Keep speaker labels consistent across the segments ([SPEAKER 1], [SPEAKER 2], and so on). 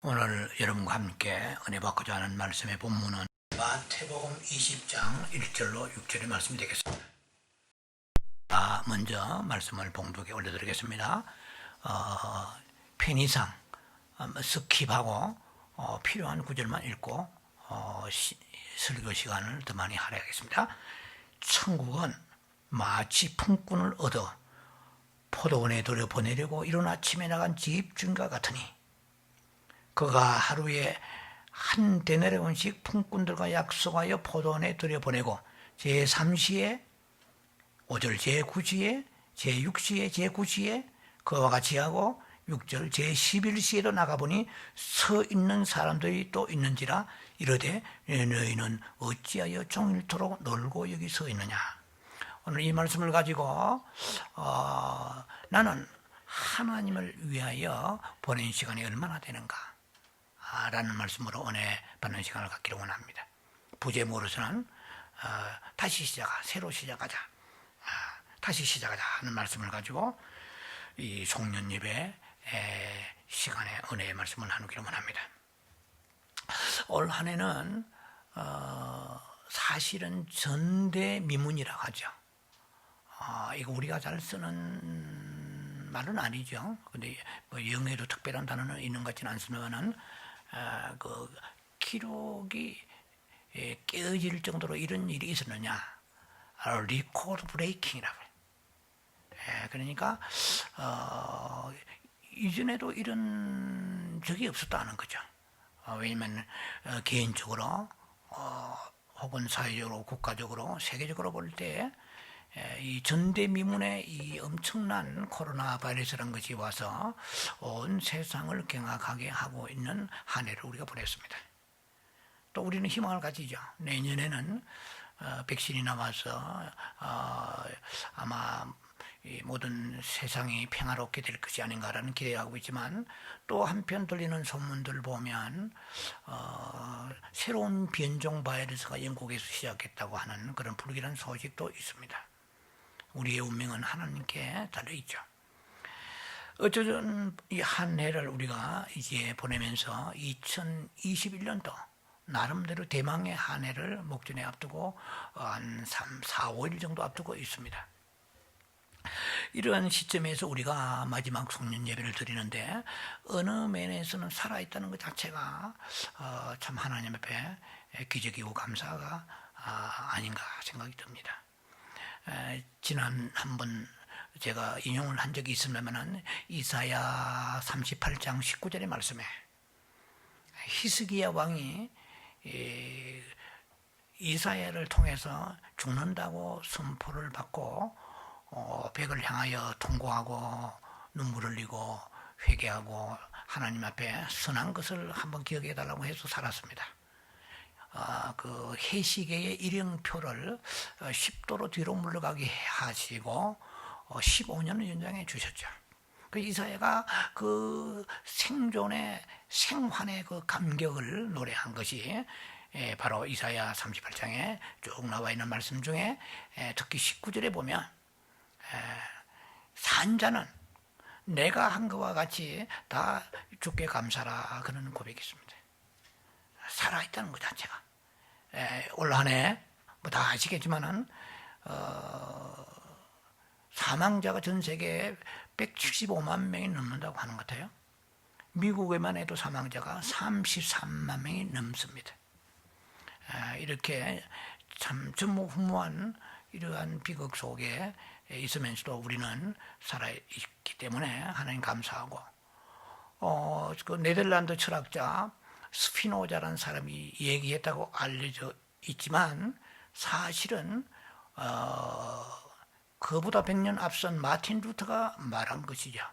[SPEAKER 1] 오늘 여러분과 함께 은혜 받고자 하는 말씀의 본문은 마태복음 20장 1절로 6절의 말씀이 되겠습니다. 먼저 말씀을 봉독에 올려드리겠습니다. 편의상 스킵하고 필요한 구절만 읽고 설교 시간을 더 많이 할애하겠습니다. 천국은 마치 품꾼을 얻어 포도원에 들여보내려고 이른 아침에 나간 집주인과 같으니 그가 하루에 한 데나리온씩 품꾼들과 약속하여 포도원에 들여보내고 제3시에 5절 제9시에 제6시에 제9시에 그와 같이 하고 6절 제11시에도 나가보니 서 있는 사람들이 또 있는지라 이르되 너희는 어찌하여 종일토록 놀고 여기 서 있느냐. 오늘 이 말씀을 가지고 나는 하나님을 위하여 보낸 시간이 얼마나 되는가 라는 말씀으로 은혜 받는 시간을 갖기를 원합니다. 부제모로서는 다시 시작하자, 새로 시작하자, 다시 시작하자 하는 말씀을 가지고 이 송년 예배 시간에 은혜의 말씀을 나누기를 원합니다. 올 한 해는 사실은 전대미문이라고 하죠. 이거 우리가 잘 쓰는 말은 아니죠. 근데 뭐 영어에도 특별한 단어는 있는 것 같지는 않습니다만은 그 기록이 깨어질 정도로 이런 일이 있었느냐? 리코드 브레이킹이라고 해요. 그러니까 이전에도 이런 적이 없었다는 거죠. 왜냐하면 개인적으로 혹은 사회적으로 국가적으로 세계적으로 볼 때 이 전대미문의 이 엄청난 코로나 바이러스라는 것이 와서 온 세상을 경악하게 하고 있는 한 해를 우리가 보냈습니다. 또 우리는 희망을 가지죠. 내년에는 백신이 나와서 아마 이 모든 세상이 평화롭게 될 것이 아닌가라는 기대하고 있지만 또 한편 들리는 소문들 보면 새로운 변종 바이러스가 영국에서 시작했다고 하는 그런 불길한 소식도 있습니다. 우리의 운명은 하나님께 달려있죠. 어쩌든 이 한 해를 우리가 이제 보내면서 2021년도 나름대로 대망의 한 해를 목전에 앞두고 한 3, 4, 5일 정도 앞두고 있습니다. 이러한 시점에서 우리가 마지막 송년 예배를 드리는데 어느 면에서는 살아있다는 것 자체가 참 하나님 앞에 기적이고 감사가 아닌가 생각이 듭니다. 지난 한번 제가 인용을 한 적이 있습니다만 이사야 38장 19절의 말씀에 히스기야 왕이 이사야를 통해서 죽는다고 선포를 받고 백을 향하여 통고하고 눈물 흘리고 회개하고 하나님 앞에 선한 것을 한번 기억해 달라고 해서 살았습니다. 그 해시계의 일행표를 10도로 뒤로 물러가게 하시고 15년을 연장해 주셨죠. 그 이사야가 그 생존의 생환의 그 감격을 노래한 것이 바로 이사야 38장에 쭉 나와 있는 말씀 중에 특히 19절에 보면 산자는 내가 한 것과 같이 다 주께 감사라 그러는 고백이 있습니다. 살아있다는 것 자체가. 올 한 해 뭐 다 아시겠지만은 사망자가 전 세계에 175만 명이 넘는다고 하는 것 같아요. 미국에만 해도 사망자가 33만 명이 넘습니다. 이렇게 참 전무후무한 이러한 비극 속에 있으면서도 우리는 살아있기 때문에 하나님 감사하고 그 네덜란드 철학자 스피노자라는 사람이 얘기했다고 알려져 있지만 사실은 그보다 100년 앞선 마틴 루터가 말한 것이죠.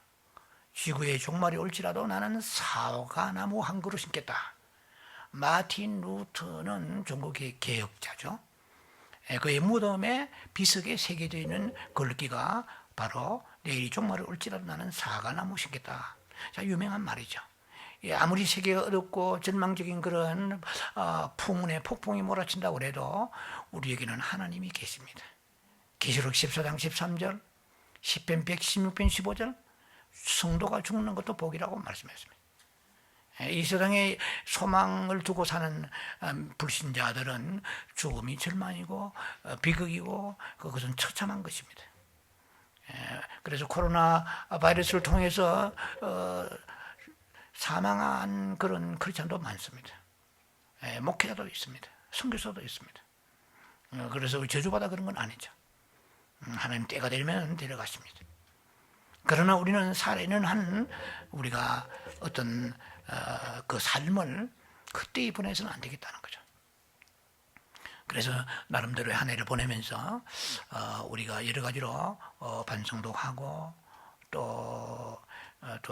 [SPEAKER 1] 지구의 종말이 올지라도 나는 사과나무 한 그루 심겠다. 마틴 루터는 종교계 개혁자죠. 그의 무덤에 비석에 새겨져 있는 글귀가 바로 내일이 종말이 올지라도 나는 사과나무 심겠다. 자, 유명한 말이죠. 아무리 세계가 어렵고 절망적인 그런 풍운의 폭풍이 몰아친다고 해도 우리에게는 하나님이 계십니다. 계시록 14장 13절, 10편 116편 15절 성도가 죽는 것도 복이라고 말씀했습니다. 이 세상에 소망을 두고 사는 불신자들은 죽음이 절망이고 비극이고 그것은 처참한 것입니다. 그래서 코로나 바이러스를 통해서 사망한 그런 크리스찬도 많습니다. 목회자도 있습니다. 선교사도 있습니다. 그래서 저주받아 그런 건 아니죠. 하나님 때가 되면 데려가십니다. 그러나 우리는 살아있는 한 우리가 어떤 그 삶을 그때에 보내서는 안 되겠다는 거죠. 그래서 나름대로의 한 해를 보내면서 우리가 여러 가지로 반성도 하고 또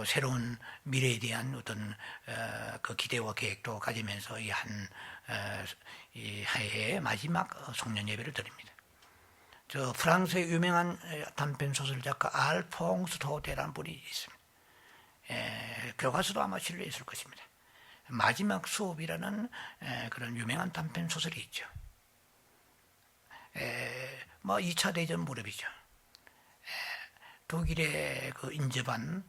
[SPEAKER 1] 새로운 미래에 대한 어떤 그 기대와 계획도 가지면서 이 해의 마지막 송년 예배를 드립니다. 저 프랑스의 유명한 단편 소설 작가 알퐁스 도데라는 분이 있습니다. 교과서도 아마 실려 있을 것입니다. 마지막 수업이라는 그런 유명한 단편 소설이 있죠. 뭐 2차 대전 무렵이죠. 독일의 그 인접한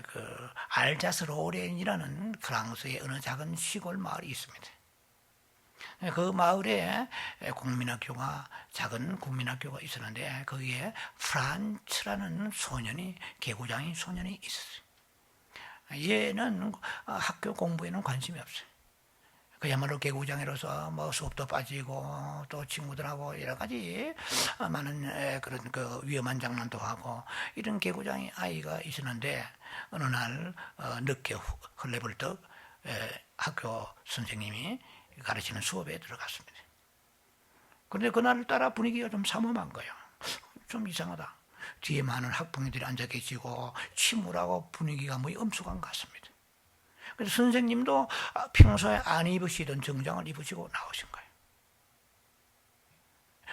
[SPEAKER 1] 그 알자스 로렌이라는 프랑스의 어느 작은 시골 마을이 있습니다. 그 마을에 작은 국민학교가 있었는데 거기에 프란츠라는 개구장인 소년이 있었어요. 얘는 학교 공부에는 관심이 없어요. 그야말로 개구장이로서 뭐 수업도 빠지고 또 친구들하고 여러 가지 많은 그런 그 위험한 장난도 하고 이런 개구장이 아이가 있었는데 어느 날 늦게 헐레벌떡 학교 선생님이 가르치는 수업에 들어갔습니다. 그런데 그날따라 분위기가 좀 삼엄한 거예요. 좀 이상하다. 뒤에 많은 학부모들이 앉아 계시고 침울하고 분위기가 뭐 엄숙한 것 같습니다. 그래서 선생님도 평소에 안 입으시던 정장을 입으시고 나오신 거예요.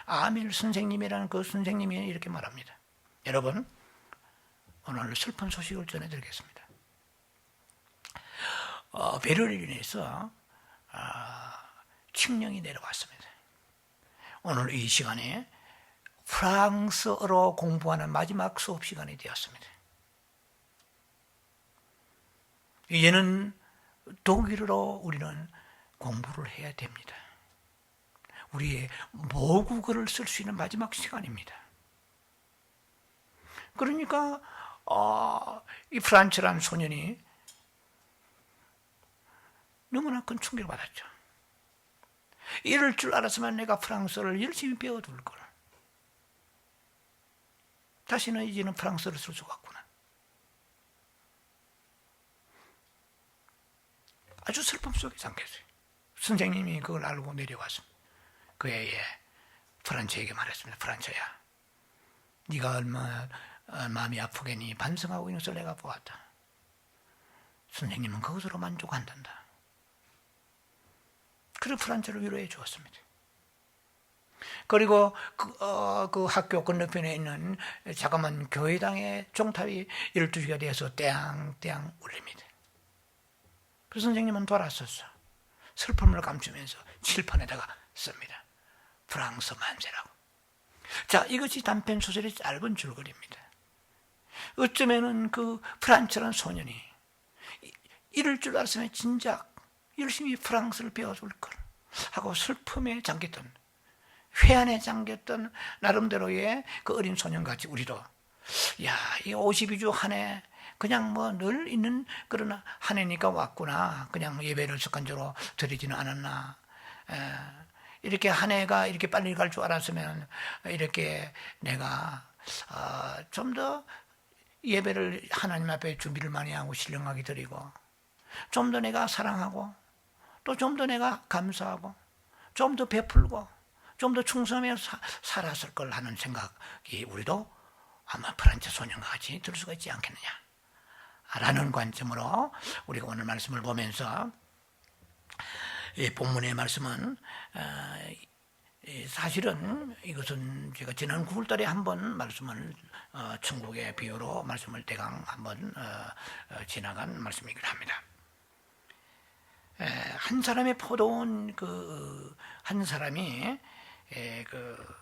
[SPEAKER 1] 아밀 선생님이라는 그 선생님이 이렇게 말합니다. 여러분, 오늘 슬픈 소식을 전해드리겠습니다. 베를린에서 칙령이 내려왔습니다. 오늘 이 시간에 프랑스어로 공부하는 마지막 수업 시간이 되었습니다. 이제는 독일어로 우리는 공부를 해야 됩니다. 우리의 모국어를 쓸 수 있는 마지막 시간입니다. 그러니까 이 프란츠라는 소년이 너무나 큰 충격을 받았죠. 이럴 줄 알았으면 내가 프랑스어를 열심히 배워둘 걸. 다시는 이제는 프랑스어를 쓸 수가 없구나. 아주 슬픔 속에 잠겼어요. 선생님이 그걸 알고 내려왔습니다. 그 애에 프란츠에게 말했습니다. 프란츠야, 네가 얼마나 마음이 아프겠니? 반성하고 있는 것을 내가 보았다. 선생님은 그것으로 만족한단다. 그래서 프란츠를 위로해 주었습니다. 그리고 그 학교 건너편에 있는 자그마한 교회당의 종탑이 12시가 되어서 떼앙떼앙 울립니다. 그 선생님은 돌아섰어. 슬픔을 감추면서 칠판에다가 씁니다. 프랑스 만세라고. 자, 이것이 단편 소설의 짧은 줄거리입니다. 어쩌면은 그 프란츠라는 소년이 이럴 줄 알았으면 진작 열심히 프랑스를 배워줄 걸 하고 슬픔에 잠겼던, 회한에 잠겼던 나름대로의 그 어린 소년같이 우리도 이 52주 한 해 그냥 뭐 늘 있는 그런 한 해니까 왔구나. 그냥 예배를 습관적으로 드리지는 않았나. 이렇게 한 해가 이렇게 빨리 갈 줄 알았으면 이렇게 내가 좀 더 예배를 하나님 앞에 준비를 많이 하고 신령하게 드리고 좀 더 내가 사랑하고 또 좀 더 내가 감사하고 좀 더 베풀고 좀 더 충성하며 살았을 걸 하는 생각이 우리도 아마 프란츠 소년과 같이 들 수가 있지 않겠느냐 라는 관점으로 우리가 오늘 말씀을 보면서 이 본문의 말씀은 사실은 이것은 제가 지난 9월달에 한번 말씀을 천국의 비유로 말씀을 대강 한번 지나간 말씀이긴 합니다. 한 사람의 포도원 한 사람이 그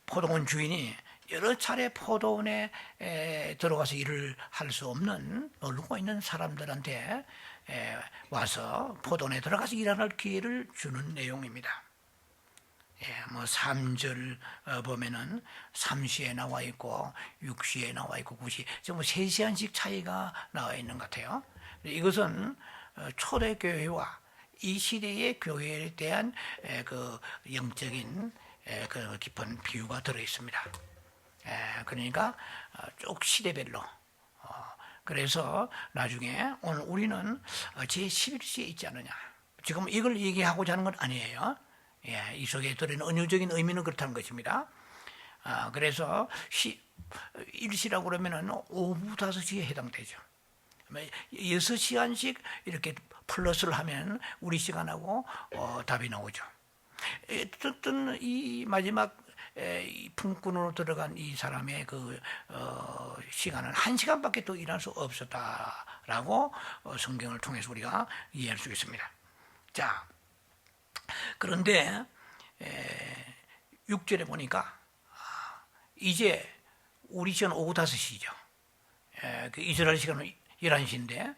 [SPEAKER 1] 포도원 주인이 여러 차례 포도원에 들어가서 일을 할 수 없는 놀고 있는 사람들한테 와서 포도원에 들어가서 일할 기회를 주는 내용입니다. 뭐 3절 보면은 3시에 나와 있고 6시에 나와 있고 9시, 뭐 3시간씩 차이가 나와 있는 것 같아요. 이것은 초대교회와 이 시대의 교회에 대한 그 영적인 그 깊은 비유가 들어 있습니다. 그러니까 쭉 시대별로. 그래서 나중에 오늘 우리는 제11시에 있지 않느냐. 지금 이걸 얘기하고자 하는 건 아니에요. 이 속에 들어있는 은유적인 의미는 그렇다는 것입니다. 그래서 일시라고 그러면은 오후 5시에 해당되죠. 6시간씩 이렇게 플러스를 하면 우리 시간하고 답이 나오죠. 어쨌든 이 마지막 품꾼으로 들어간 이 사람의 그 시간은 1시간밖에 더 일할 수 없었다라고 성경을 통해서 우리가 이해할 수 있습니다. 자, 그런데 6절에 보니까 이제 우리 시간 오후 5시죠. 그 이스라엘 시간은 11시인데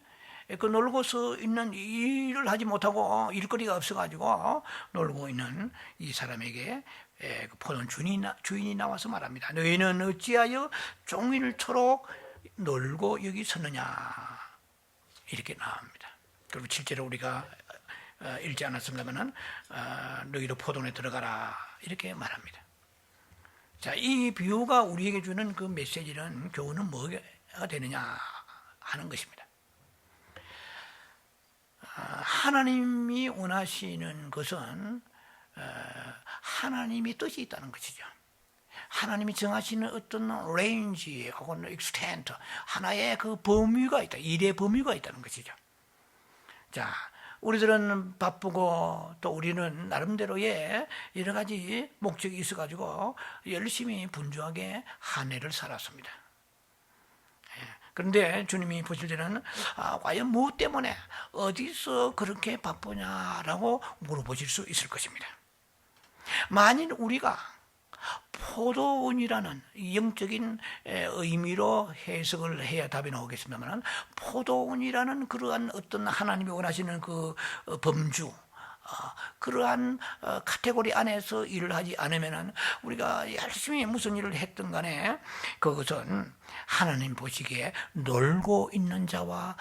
[SPEAKER 1] 그 놀고서 있는 일을 하지 못하고 일거리가 없어가지고 놀고 있는 이 사람에게 포도원 주인이 나와서 말합니다. 너희는 어찌하여 종일토록 놀고 여기 섰느냐, 이렇게 나옵니다. 그리고 실제로 우리가 읽지 않았습니다만은 너희도 포도원에 들어가라, 이렇게 말합니다. 자, 이 비유가 우리에게 주는 그 메시지는, 교훈은 뭐가 되느냐 하는 것입니다. 하나님이 원하시는 것은 하나님이 뜻이 있다는 것이죠. 하나님이 정하시는 어떤 레인지 혹은 extent, 하나의 그 범위가 있다, 일의 범위가 있다는 것이죠. 자, 우리들은 바쁘고 또 우리는 나름대로의 여러 가지 목적이 있어가지고 열심히 분주하게 한 해를 살았습니다. 그런데 주님이 보실 때는 과연 무엇 때문에 어디서 그렇게 바쁘냐라고 물어보실 수 있을 것입니다. 만일 우리가 포도원이라는 영적인 의미로 해석을 해야 답이 나오겠습니다만, 포도원이라는 그러한 어떤 하나님이 원하시는 그 범주, 그러한 카테고리 안에서 일을 하지 않으면 우리가 열심히 무슨 일을 했든 간에 그것은 하나님 보시기에 놀고 있는 자와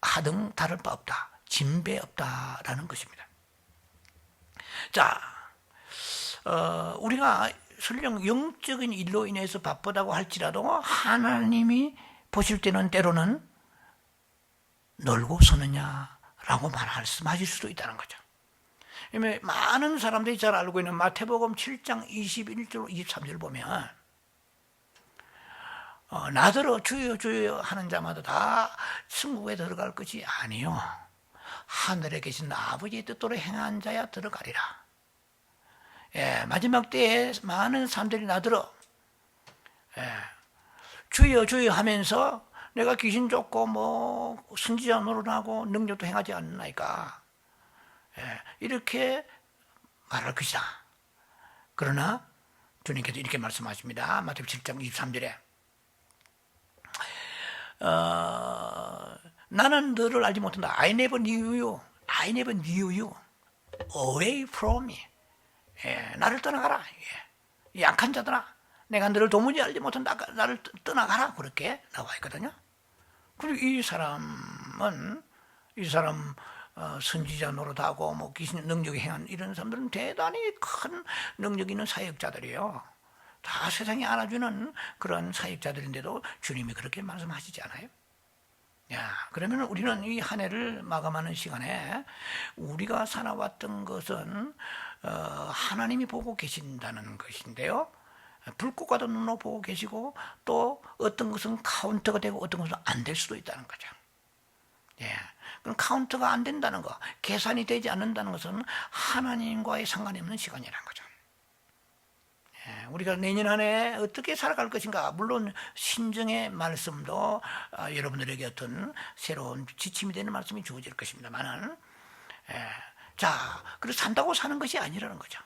[SPEAKER 1] 하등 다를 바 없다, 진배 없다라는 것입니다. 자, 우리가 설령 영적인 일로 인해서 바쁘다고 할지라도 하나님이 보실 때는 때로는 놀고 서느냐라고 말씀하실 수도 있다는 거죠. 많은 사람들이 잘 알고 있는 마태복음 7장 21절 23절 보면 나더러 주여 주여 하는 자마다 다 천국에 들어갈 것이 아니요 하늘에 계신 아버지의 뜻대로 행한 자야 들어가리라. 마지막 때에 많은 사람들이 나더러 주여 주여 하면서 내가 귀신 쫓고 뭐 선지자 노릇하고 능력도 행하지 않나이까, 이렇게 말할 것이다. 그러나 주님께서 이렇게 말씀하십니다. 마태복음 7장 23절에 나는 너를 알지 못한다. I never knew you. I never knew you. Away from me. 나를 떠나가라. 약한 자들아, 내가 너를 도무지 알지 못한다. 나를 떠나가라. 그렇게 나와 있거든요. 그리고 이 사람 선지자 노릇하고 뭐 귀신 능력이 행한 이런 사람들은 대단히 큰 능력 있는 사역자들이에요. 다 세상에 안아주는 그런 사역자들인데도 주님이 그렇게 말씀하시지 않아요? 그러면 우리는 이 한 해를 마감하는 시간에 우리가 살아왔던 것은 하나님이 보고 계신다는 것인데요, 불꽃 같은 눈으로 보고 계시고 또 어떤 것은 카운터가 되고 어떤 것은 안 될 수도 있다는 거죠. 그럼 카운터가 안 된다는 거, 계산이 되지 않는다는 것은 하나님과의 상관이 없는 시간이라는 거죠. 우리가 내년 한 해 어떻게 살아갈 것인가, 물론 신정의 말씀도 여러분들에게 어떤 새로운 지침이 되는 말씀이 주어질 것입니다만은, 자, 그래서 산다고 사는 것이 아니라는 거죠.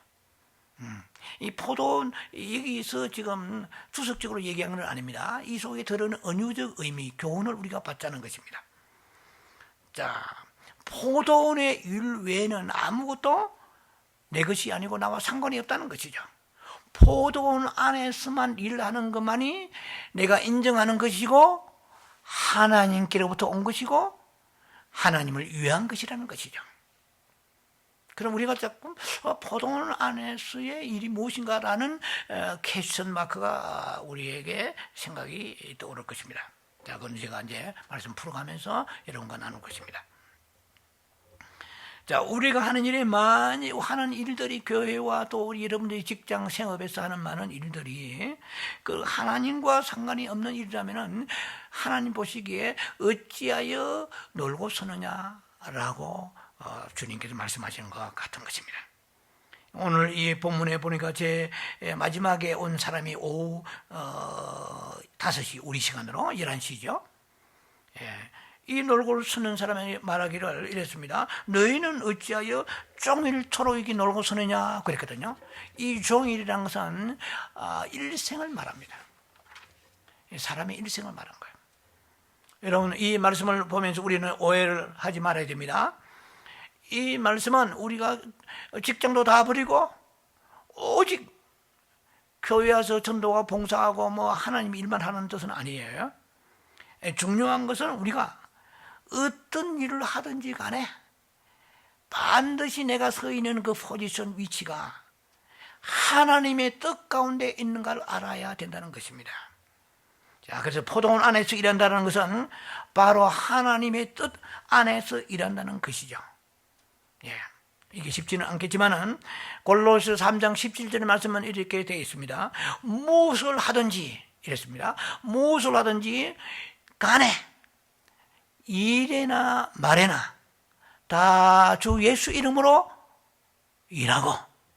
[SPEAKER 1] 이 포도원 여기서 지금 주석적으로 얘기하는 건 아닙니다. 이 속에 들어있는 은유적 의미, 교훈을 우리가 받자는 것입니다. 자, 포도원의 일 외에는 아무것도 내 것이 아니고 나와 상관이 없다는 것이죠. 포도원 안에서만 일하는 것만이 내가 인정하는 것이고 하나님께로부터 온 것이고 하나님을 위한 것이라는 것이죠. 그럼 우리가 자꾸 포도원 안에서의 일이 무엇인가라는 퀘스천 마크가 우리에게 생각이 떠오를 것입니다. 자, 그건 제가 이제 말씀 풀어가면서 여러분과 나눌 것입니다. 자, 우리가 하는 일에 많이 하는 일들이 교회와 또 우리 여러분들이 직장 생업에서 하는 많은 일들이 그 하나님과 상관이 없는 일이라면은 하나님 보시기에 어찌하여 놀고 서느냐라고 주님께서 말씀하시는 것 같은 것입니다. 오늘 이 본문에 보니까 제 마지막에 온 사람이 오후 5시 우리 시간으로 11시죠. 이 놀고 서는 사람이 말하기를 이랬습니다. 너희는 어찌하여 종일토록 이렇게 놀고 서느냐 그랬거든요. 이 종일이라는 것은 일생을 말합니다. 사람의 일생을 말한 거예요. 여러분, 이 말씀을 보면서 우리는 오해를 하지 말아야 됩니다. 이 말씀은 우리가 직장도 다 버리고 오직 교회 와서 전도와 봉사하고 뭐 하나님 일만 하는 뜻은 아니에요. 중요한 것은 우리가 어떤 일을 하든지 간에 반드시 내가 서 있는 그 포지션 위치가 하나님의 뜻 가운데 있는가를 알아야 된다는 것입니다. 자, 그래서 포도원 안에서 일한다는 것은 바로 하나님의 뜻 안에서 일한다는 것이죠. 예, 이게 쉽지는 않겠지만은 골로새 3장 17절의 말씀은 이렇게 되어 있습니다. 무엇을 하든지 이랬습니다. 무엇을 하든지 간에 일에나 말에나 다 주 예수 이름으로 일하고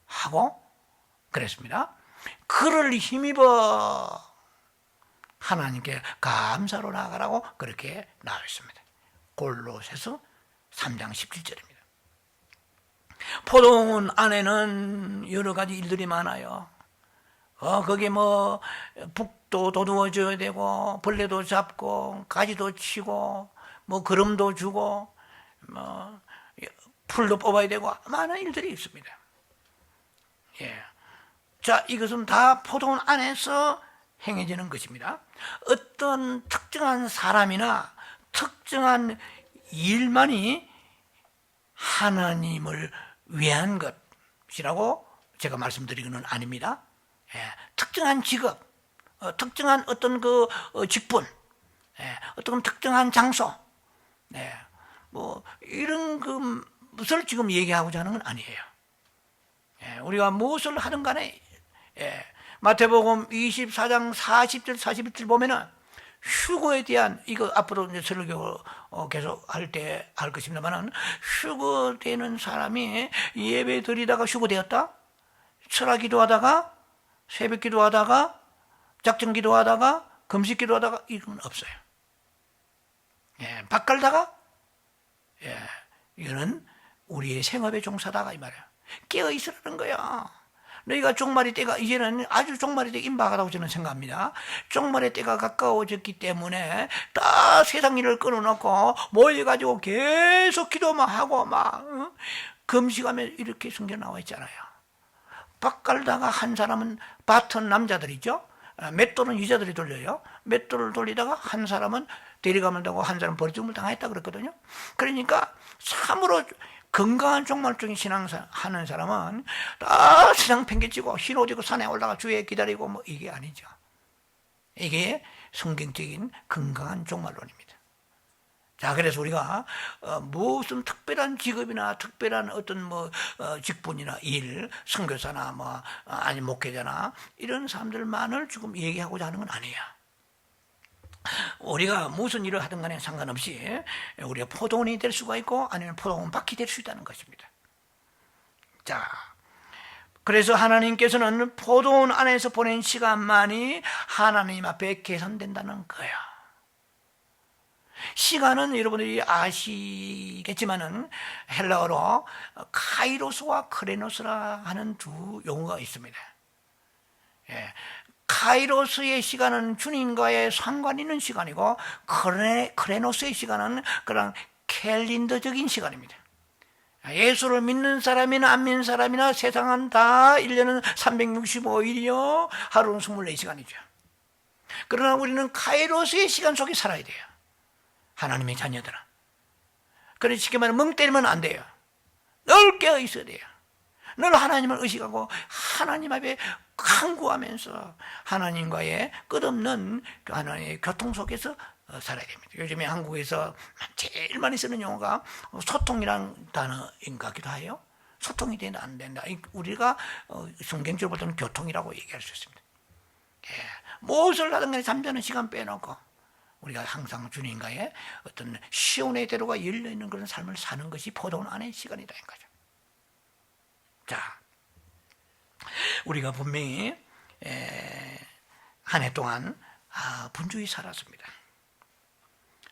[SPEAKER 1] 하고 그랬습니다. 그를 힘입어 하나님께 감사로 나아가라고 그렇게 나와 있습니다. 골로새서 3장 17절입니다. 포도원 안에는 여러 가지 일들이 많아요. 거기에 뭐 북도 도두어줘야 되고 벌레도 잡고 가지도 치고 뭐 거름도 주고 뭐 풀도 뽑아야 되고 많은 일들이 있습니다. 예. 자, 이것은 다 포도원 안에서 행해지는 것입니다. 어떤 특정한 사람이나 특정한 일만이 하나님을 위한 것이라고 제가 말씀드리고는 아닙니다. 예, 특정한 직업, 특정한 어떤 그 직분, 어떤 특정한 장소, 뭐 이런 것을 지금 얘기하고자 하는 건 아니에요. 우리가 무엇을 하든 간에 마태복음 24장 40절 41절 보면은 휴거에 대한 이거 앞으로 이제 설교 계속 할 때 할 것입니다만은 휴거되는 사람이 예배 드리다가 휴거되었다, 철학 기도하다가 새벽 기도하다가 작정 기도하다가 금식 기도하다가 이건 없어요. 밥 갈다가 이거는 우리의 생업의 종사다가 이 말이야. 깨어 있으라는 거야. 너희가 종말의 때가 이제는 아주 종말의 때가 임박하다고 저는 생각합니다. 종말의 때가 가까워졌기 때문에 다 세상 일을 끊어놓고 모여가지고 계속 기도만 하고 막 금식하면 이렇게 성경 나와 있잖아요. 밥 갈다가 한 사람은 밭은 남자들이죠. 맷돌은 여자들이 돌려요. 맷돌을 돌리다가 한 사람은 데려가면 되고 한 사람은 버리짐을 당했다 그랬거든요. 그러니까 참으로 건강한 종말적인 신앙하는 사람은 다 세상 팽개치고 흰 옷 입고 산에 올라가 주에 기다리고 뭐 이게 아니죠. 이게 성경적인 건강한 종말론입니다. 자, 그래서 우리가 무슨 특별한 직업이나 특별한 어떤 뭐 직분이나 일, 선교사나 뭐 아니 목회자나 이런 사람들만을 지금 얘기하고자 하는 건 아니에요. 우리가 무슨 일을 하든 간에 상관없이 우리가 포도원이 될 수가 있고 아니면 포도원 밖이 될 수 있다는 것입니다. 자, 그래서 하나님께서는 포도원 안에서 보낸 시간만이 하나님 앞에 계산된다는 거예요. 시간은 여러분들이 아시겠지만은 헬라어로 카이로스와 크레노스라 하는 두 용어가 있습니다. 예. 카이로스의 시간은 주님과의 상관 있는 시간이고 크레노스의 시간은 그런 캘린더적인 시간입니다. 예수를 믿는 사람이나 안 믿는 사람이나 세상은 다 1년은 365일이요 하루는 24시간이죠. 그러나 우리는 카이로스의 시간 속에 살아야 돼요. 하나님의 자녀들은. 그래서 쉽게 말하면 멍 때리면 안 돼요. 늘 깨어 있어야 돼요. 늘 하나님을 의식하고 하나님 앞에 간구하면서 하나님과의 끝없는 하나님의 교통 속에서 살아야 됩니다. 요즘에 한국에서 제일 많이 쓰는 용어가 소통이라는 단어인 것 같기도 해요. 소통이 된다 안 된다. 우리가 성경적으로 볼 때는 교통이라고 얘기할 수 있습니다. 예. 무엇을 하든 간에 잠자는 시간 빼놓고 우리가 항상 주님과의 어떤 시온의 대로가 열려있는 그런 삶을 사는 것이 포도원 안의 시간이다 인 거죠. 자, 우리가 분명히 한 해 동안 분주히 살았습니다.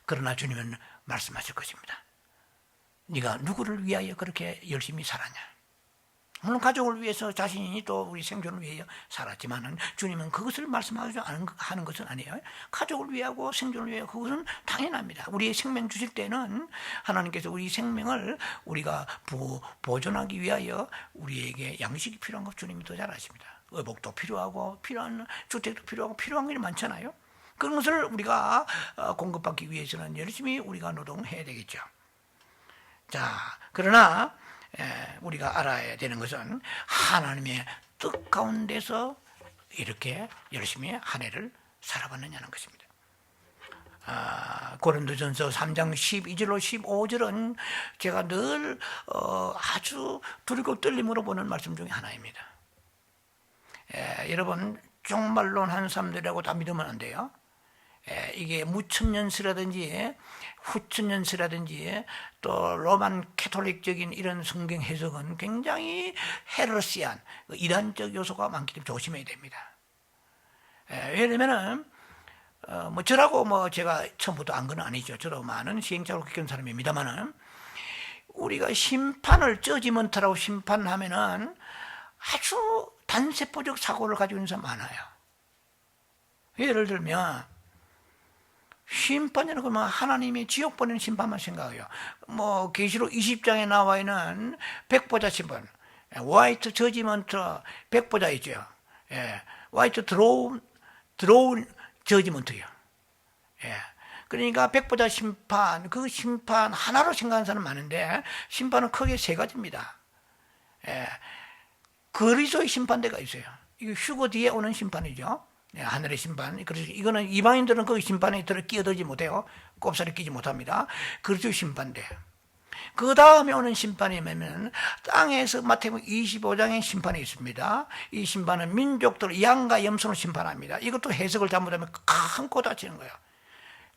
[SPEAKER 1] 그러나 주님은 말씀하실 것입니다. 네가 누구를 위하여 그렇게 열심히 살았냐? 물론 가족을 위해서 자신이 또 우리 생존을 위하여 살았지만은 주님은 그것을 말씀하는 것은 아니에요. 가족을 위하고 생존을 위하여 그것은 당연합니다. 우리의 생명 주실 때는 하나님께서 우리 생명을 우리가 보존하기 위하여 우리에게 양식이 필요한 것 주님이 더 잘 아십니다. 의복도 필요하고 필요한 주택도 필요하고 필요한 게 많잖아요. 그런 것을 우리가 공급받기 위해서는 열심히 우리가 노동해야 되겠죠. 자, 그러나 우리가 알아야 되는 것은 하나님의 뜻 가운데서 이렇게 열심히 한 해를 살아봤느냐는 것입니다. 고린도전서 3장 12절로 15절은 제가 늘 아주 두렵고 떨림으로 보는 말씀 중에 하나입니다. 여러분 종말론하는 사람들이라고 다 믿으면 안 돼요. 이게 무천년스라든지 후천년스라든지 또 로만 캐톨릭적인 이런 성경 해석은 굉장히 헤르시안 이단적 요소가 많기 때문에 조심해야 됩니다. 왜냐면은 뭐 저라고 뭐 제가 처음부터 안 건 아니죠. 저도 많은 시행착오를 겪은 사람입니다만은 우리가 심판을 저지먼트라고 심판하면은 아주 단세포적 사고를 가지고 있는 사람 많아요. 예를 들면 심판이라고 하면 하나님이 지옥 보내는 심판만 생각해요. 뭐 계시록 20장에 나와 있는 백보자 심판, 화이트 저지먼트 백보자 있죠. 화이트 드로운 저지먼트요. 그러니까 백보자 심판, 그 심판 하나로 생각하는 사람 많은데 심판은 크게 세 가지입니다. 그리스도의 심판대가 있어요. 이거 휴거 뒤에 오는 심판이죠. 하늘의 심판. 그래서 이거는 이방인들은 그 심판에 끼어들지 못해요. 꼽살이 끼지 못합니다. 그리스도의 심판대. 그 다음에 오는 심판이 뭐냐면 땅에서 마태복음 25장의 심판이 있습니다. 이 심판은 민족들 양과 염소를 심판합니다. 이것도 해석을 잘못하면 큰 코 다치는 거예요.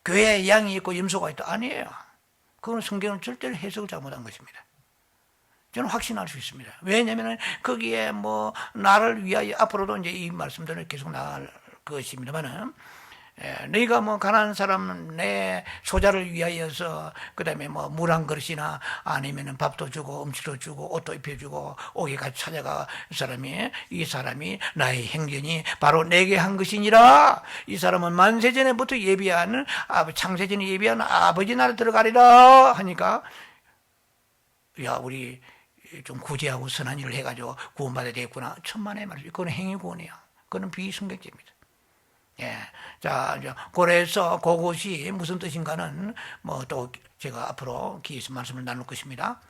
[SPEAKER 1] 교회에 양이 있고 염소가 있다. 아니에요. 그건 성경은 절대로 해석을 잘못한 것입니다. 저는 확신할 수 있습니다. 왜냐하면 거기에 뭐 나를 위하여 앞으로도 이제 이 말씀들을 계속 나갈 것입니다만은 너희가 뭐 가난한 사람 내 소자를 위하여서 그다음에 뭐 물 한 그릇이나 아니면은 밥도 주고 음식도 주고 옷도 입혀주고 오게 같이 찾아가 이 사람이 나의 행전이 바로 내게 한 것이니라. 이 사람은 만세전에부터 예비한 창세전에 예비한 아버지 나라 들어가리라 하니까 야 우리 좀 구제하고 선한 일을 해가지고 구원받아야 되겠구나. 천만의 말씀. 그건 행위구원이에요. 그건 비성경제입니다. 자, 그래서 그것이 무슨 뜻인가는 뭐 또 제가 앞으로 기회에서 말씀을 나눌 것입니다.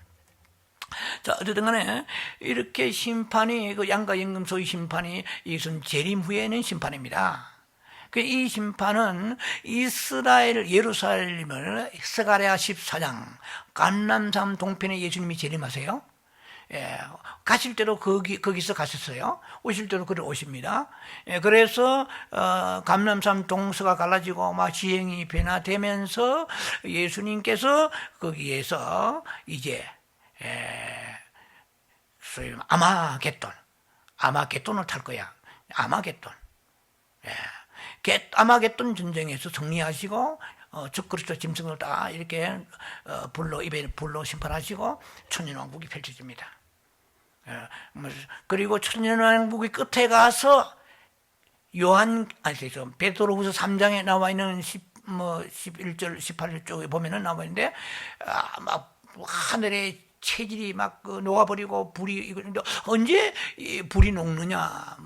[SPEAKER 1] 자, 어쨌든 간에 이렇게 심판이 그 양과 임금소의 심판이 이것은 재림 후에는 심판입니다. 이 심판은 이스라엘 예루살렘을 스가랴 14장 감람산 동편에 예수님이 재림하세요. 가실 때도 거기서 가셨어요. 오실 때도 그래 오십니다. 그래서 감람산 동서가 갈라지고 막 지형이 변화되면서 예수님께서 거기에서 이제 소위 아마겟돈을 탈 거야. 아마겟돈 전쟁에서 승리하시고 그리스도 짐승을 다 이렇게 불로 입에 불로 심판하시고 천년왕국이 펼쳐집니다. 그리고 천년왕국의 끝에 가서 베드로후서 3장에 나와 있는 11절, 18절 쪽에 보면은 나와 있는데 막 하늘에 체질이 막 녹아버리고 불이 언제 불이 녹느냐?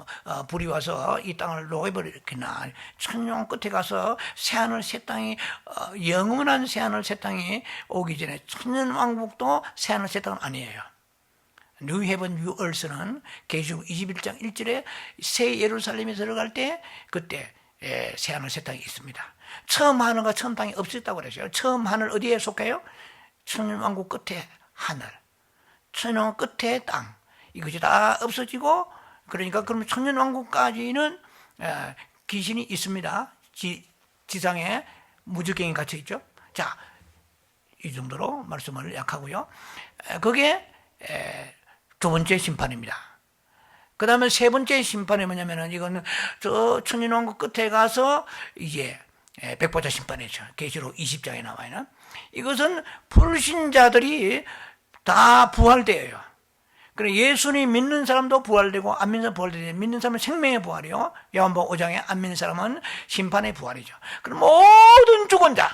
[SPEAKER 1] 불이 와서 이 땅을 녹여버리겠나? 천년 끝에 가서 새하늘 새 땅이 영원한 새하늘 새 땅이 오기 전에 천년 왕국도 새하늘 새 땅은 아니에요. New Heaven, New Earth는 계시록 21장 1절에 새 예루살렘에 들어갈 때 그때 새하늘 새 땅이 있습니다. 처음 하늘과 처음 땅이 없었다고 그랬어요. 처음 하늘 어디에 속해요? 천년 왕국 끝에 하늘, 천년 끝에 땅, 이것이 다 없어지고, 그러니까 그럼 천년 왕국까지는 귀신이 있습니다. 지상에 무적경이 갇혀 있죠. 자, 이 정도로 말씀을 약하고요. 그게 두 번째 심판입니다. 그 다음에 세 번째 심판이 뭐냐면은 이거는 저 천년 왕국 끝에 가서 이제 백보자 심판이죠. 계시록 20장에 나와 있는. 이것은 불신자들이 다 부활되어요. 그래 예수님 믿는 사람도 부활되고 안 믿는 사람 부활되고 믿는 사람은 생명의 부활이요. 요한복음 5장에 안 믿는 사람은 심판의 부활이죠. 그럼 모든 죽은 자,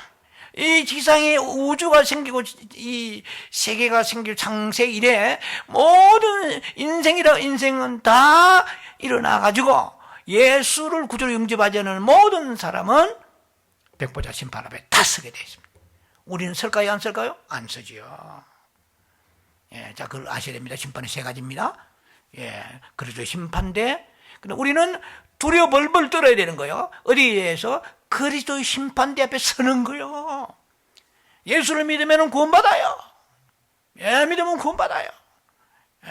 [SPEAKER 1] 이 지상에 우주가 생기고 이 세계가 생기고 창세 이래 모든 인생은 다 일어나 가지고 예수를 구주로 영접하지 않는 모든 사람은 백보자 심판 앞에 다 서게 되어 있습니다. 우리는 설까요, 안 설까요? 안 서지요. 자, 그걸 아셔야 됩니다. 심판이 세 가지입니다. 그래서 심판대. 근데 우리는 두려워 벌벌 떨어야 되는 거예요. 어디에서? 그리스도의 심판대 앞에 서는 거예요. 예수를 믿으면 구원받아요. 믿으면 구원받아요.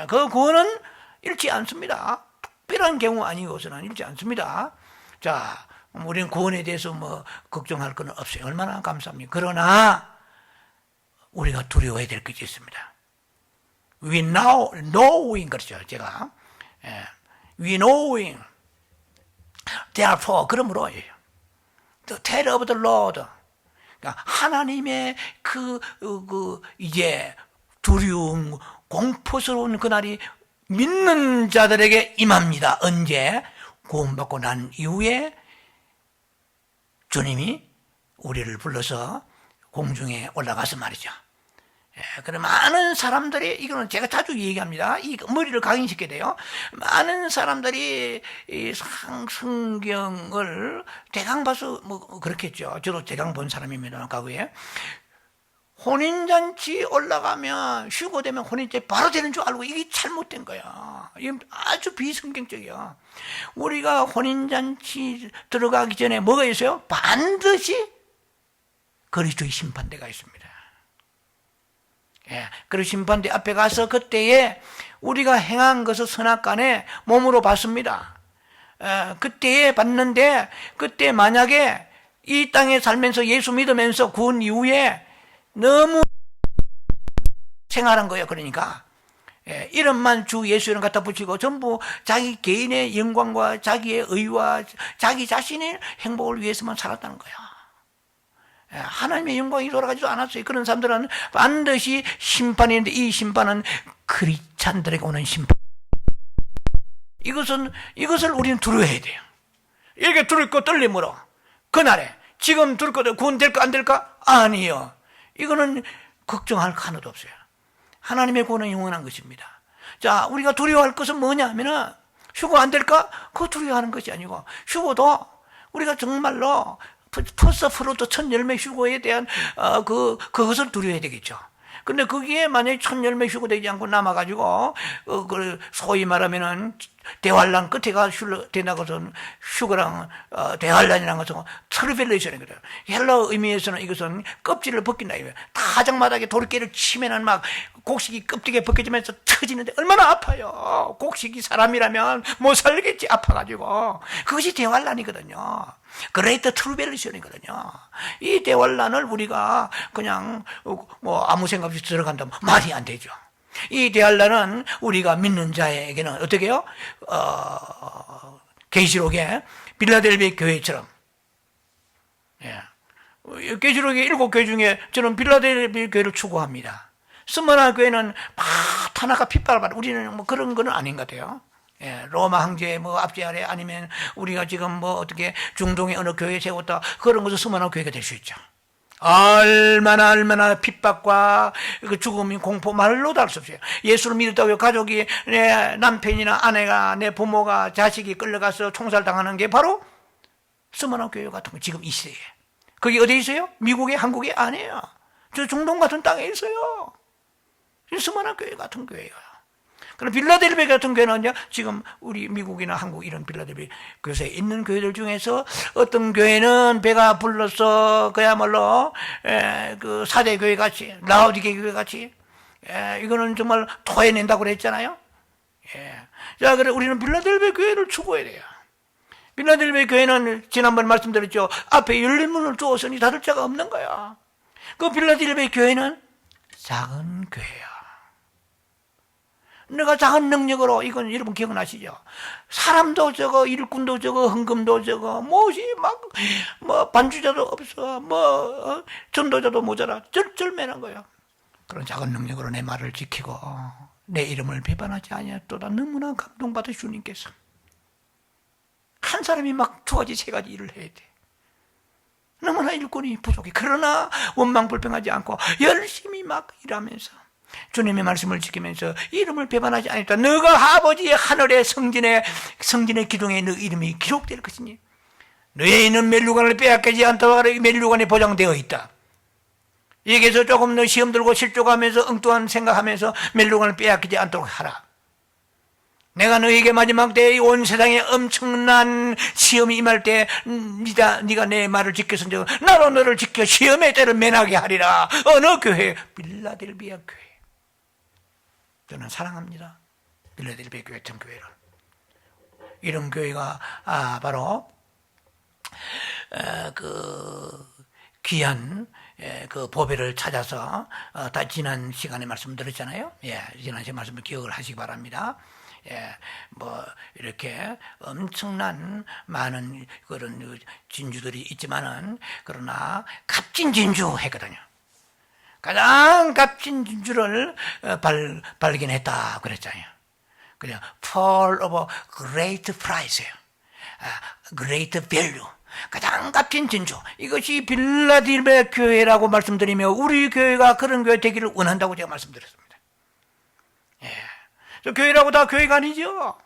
[SPEAKER 1] 그 구원은 잃지 않습니다. 특별한 경우 아니고서는 잃지 않습니다. 자, 우리는 구원에 대해서 걱정할 건 없어요. 얼마나 감사합니까? 그러나 우리가 두려워해야 될 것이 있습니다. We knowing 그렇죠. 제가 we knowing therefore 그러므로예요. The terror of the Lord. 그러니까 하나님의 이제 두려움, 공포스러운 그날이 믿는 자들에게 임합니다. 언제? 구원받고 난 이후에 주님이 우리를 불러서 공중에 올라가서 말이죠. 그럼 많은 사람들이, 이거는 제가 자주 얘기합니다. 이 머리를 각인시켜야 돼요. 많은 사람들이 이 성경을 대강 봐서 그렇겠죠. 저도 대강 본 사람입니다. 과거에. 혼인잔치 올라가면, 휴고되면 혼인잔치 바로 되는 줄 알고 이게 잘못된 거야. 이게 아주 비성경적이야. 우리가 혼인잔치 들어가기 전에 뭐가 있어요? 반드시 그리스도의 심판대가 있습니다. 그리고 심판대 앞에 가서 그때에 우리가 행한 것을 선악간에 몸으로 받습니다. 그때에 받는데, 그때 만약에 이 땅에 살면서 예수 믿으면서 구원 이후에 너무 생활한 거예요. 그러니까 이름만 주 예수 이름 갖다 붙이고 전부 자기 개인의 영광과 자기의 의와 자기 자신의 행복을 위해서만 살았다는 거야. 하나님의 영광이 돌아가지도 않았어요. 그런 사람들은 반드시 심판이 있는데, 이 심판은 크리스찬들에게 오는 심판. 이것을 우리는 두려워해야 돼요. 이렇게 두렵고 떨림으로 그날에 지금 두렵고 구원될까 안 될까? 아니요. 이거는 걱정할 하나도 없어요. 하나님의 구원은 영원한 것입니다. 자, 우리가 두려워할 것은 뭐냐 하면은 휴거 안 될까? 그거 두려워하는 것이 아니고, 휴거도 우리가 정말로 퍼스트 프루트 첫 열매 휴거에 대한 그것을 두려워해야 되겠죠. 근데 거기에 만약에 첫 열매 휴거되지 않고 남아가지고 소위 말하면은 대환란 끝에가 된다고서는 휴거랑 대환란이라는 것은 트리빌레이션이 그래요. 헬러 의미에서는 이것은 껍질을 벗긴다 이거예요. 타작마당에 돌깨를 치면은 막 곡식이 껍데기에 벗겨지면서 터지는데 얼마나 아파요. 곡식이 사람이라면 못 살겠지, 아파가지고. 그것이 대환란이거든요. 그레이트 트리빌레이션이거든요. 이 대환란을 우리가 그냥 아무 생각 없이 들어간다면 말이 안 되죠. 이 대환란은 우리가 믿는 자에게는 어떻게 해요? 계시록에 빌라델비아 교회처럼 계시록의 7교회 중에 저는 빌라델비아 교회를 추구합니다. 스무나 교회는 막 타나가 핏발을 받아. 우리는 뭐 그런 거는 아닌 것 같아요. 예, 로마 황제 뭐 앞제 아래 아니면 우리가 지금 뭐 어떻게 중동의 어느 교회에 세웠다 그런 것은 스무나 교회가 될 수 있죠. 얼마나 핍박과 그 죽음이 공포 말로도 할 수 없어요. 예수를 믿었다고 가족이 내 남편이나 아내가 내 부모가 자식이 끌려가서 총살당하는 게 바로 스무나 교회 같은 거 지금 이 시대에. 거기 어디에 있어요? 미국에 한국에 아니에요. 저 중동 같은 땅에 있어요. 스무나 교회 같은 교회예요. 그럼 빌라델비아 같은 교회는요, 지금 우리 미국이나 한국 이런 빌라델비아 교회에 있는 교회들 중에서 어떤 교회는 배가 불러서 그야말로 그 4대 교회 같이, 라오디게 교회 같이, 이거는 정말 토해낸다고 그랬잖아요. 자, 그래 우리는 빌라델비아 교회를 추구해야 돼요. 빌라델비아 교회는 지난번 말씀드렸죠. 앞에 열린 문을 두었으니 닫을 자가 없는 거야. 그 빌라델비아 교회는 작은 교회야. 내가 작은 능력으로, 이건 여러분 기억나시죠? 사람도 적어, 일꾼도 적어, 헌금도 적어, 뭐 반주자도 없어, 전도자도 모자라, 쩔쩔매는 거야. 그런 작은 능력으로 내 말을 지키고 내 이름을 비판하지 아니하도다. 너무나 감동받아 주님께서 한 사람이 막 2가지 3가지 일을 해야 돼. 너무나 일꾼이 부족해. 그러나 원망불평하지 않고 열심히 막 일하면서 주님의 말씀을 지키면서 이름을 배반하지 않았다. 너가 아버지의 하늘의 성진의 기둥에 너 이름이 기록될 것이니 너의 있는 멜류관을 빼앗기지 않도록 멜류관이 보장되어 있다. 여기서 조금 너 시험 들고 실족하면서 엉뚱한 생각하면서 멜류관을 빼앗기지 않도록 하라. 내가 너에게 마지막 때에 온 세상에 엄청난 시험이 임할 때 네가 내 말을 지켜서 나로 너를 지켜 시험의 때를 면하게 하리라. 어느 교회? 빌라델비아 교회. 저는 사랑합니다. 빌라델비아 교회 같은 교회를. 이런 교회가 바로 그 귀한 그 보배를 찾아서 다 지난 시간에 말씀드렸잖아요. 지난 시간에 말씀을 기억을 하시기 바랍니다. 뭐 이렇게 엄청난 많은 그런 진주들이 있지만은 그러나 값진 진주 했거든요. 가장 값진 진주를 발견했다 그랬잖아요. 그냥 pearl of great price예요. great value. 가장 값진 진주. 이것이 빌라델비아 교회라고 말씀드리며 우리 교회가 그런 교회 되기를 원한다고 제가 말씀드렸습니다. 저 교회라고 다 교회가 아니죠.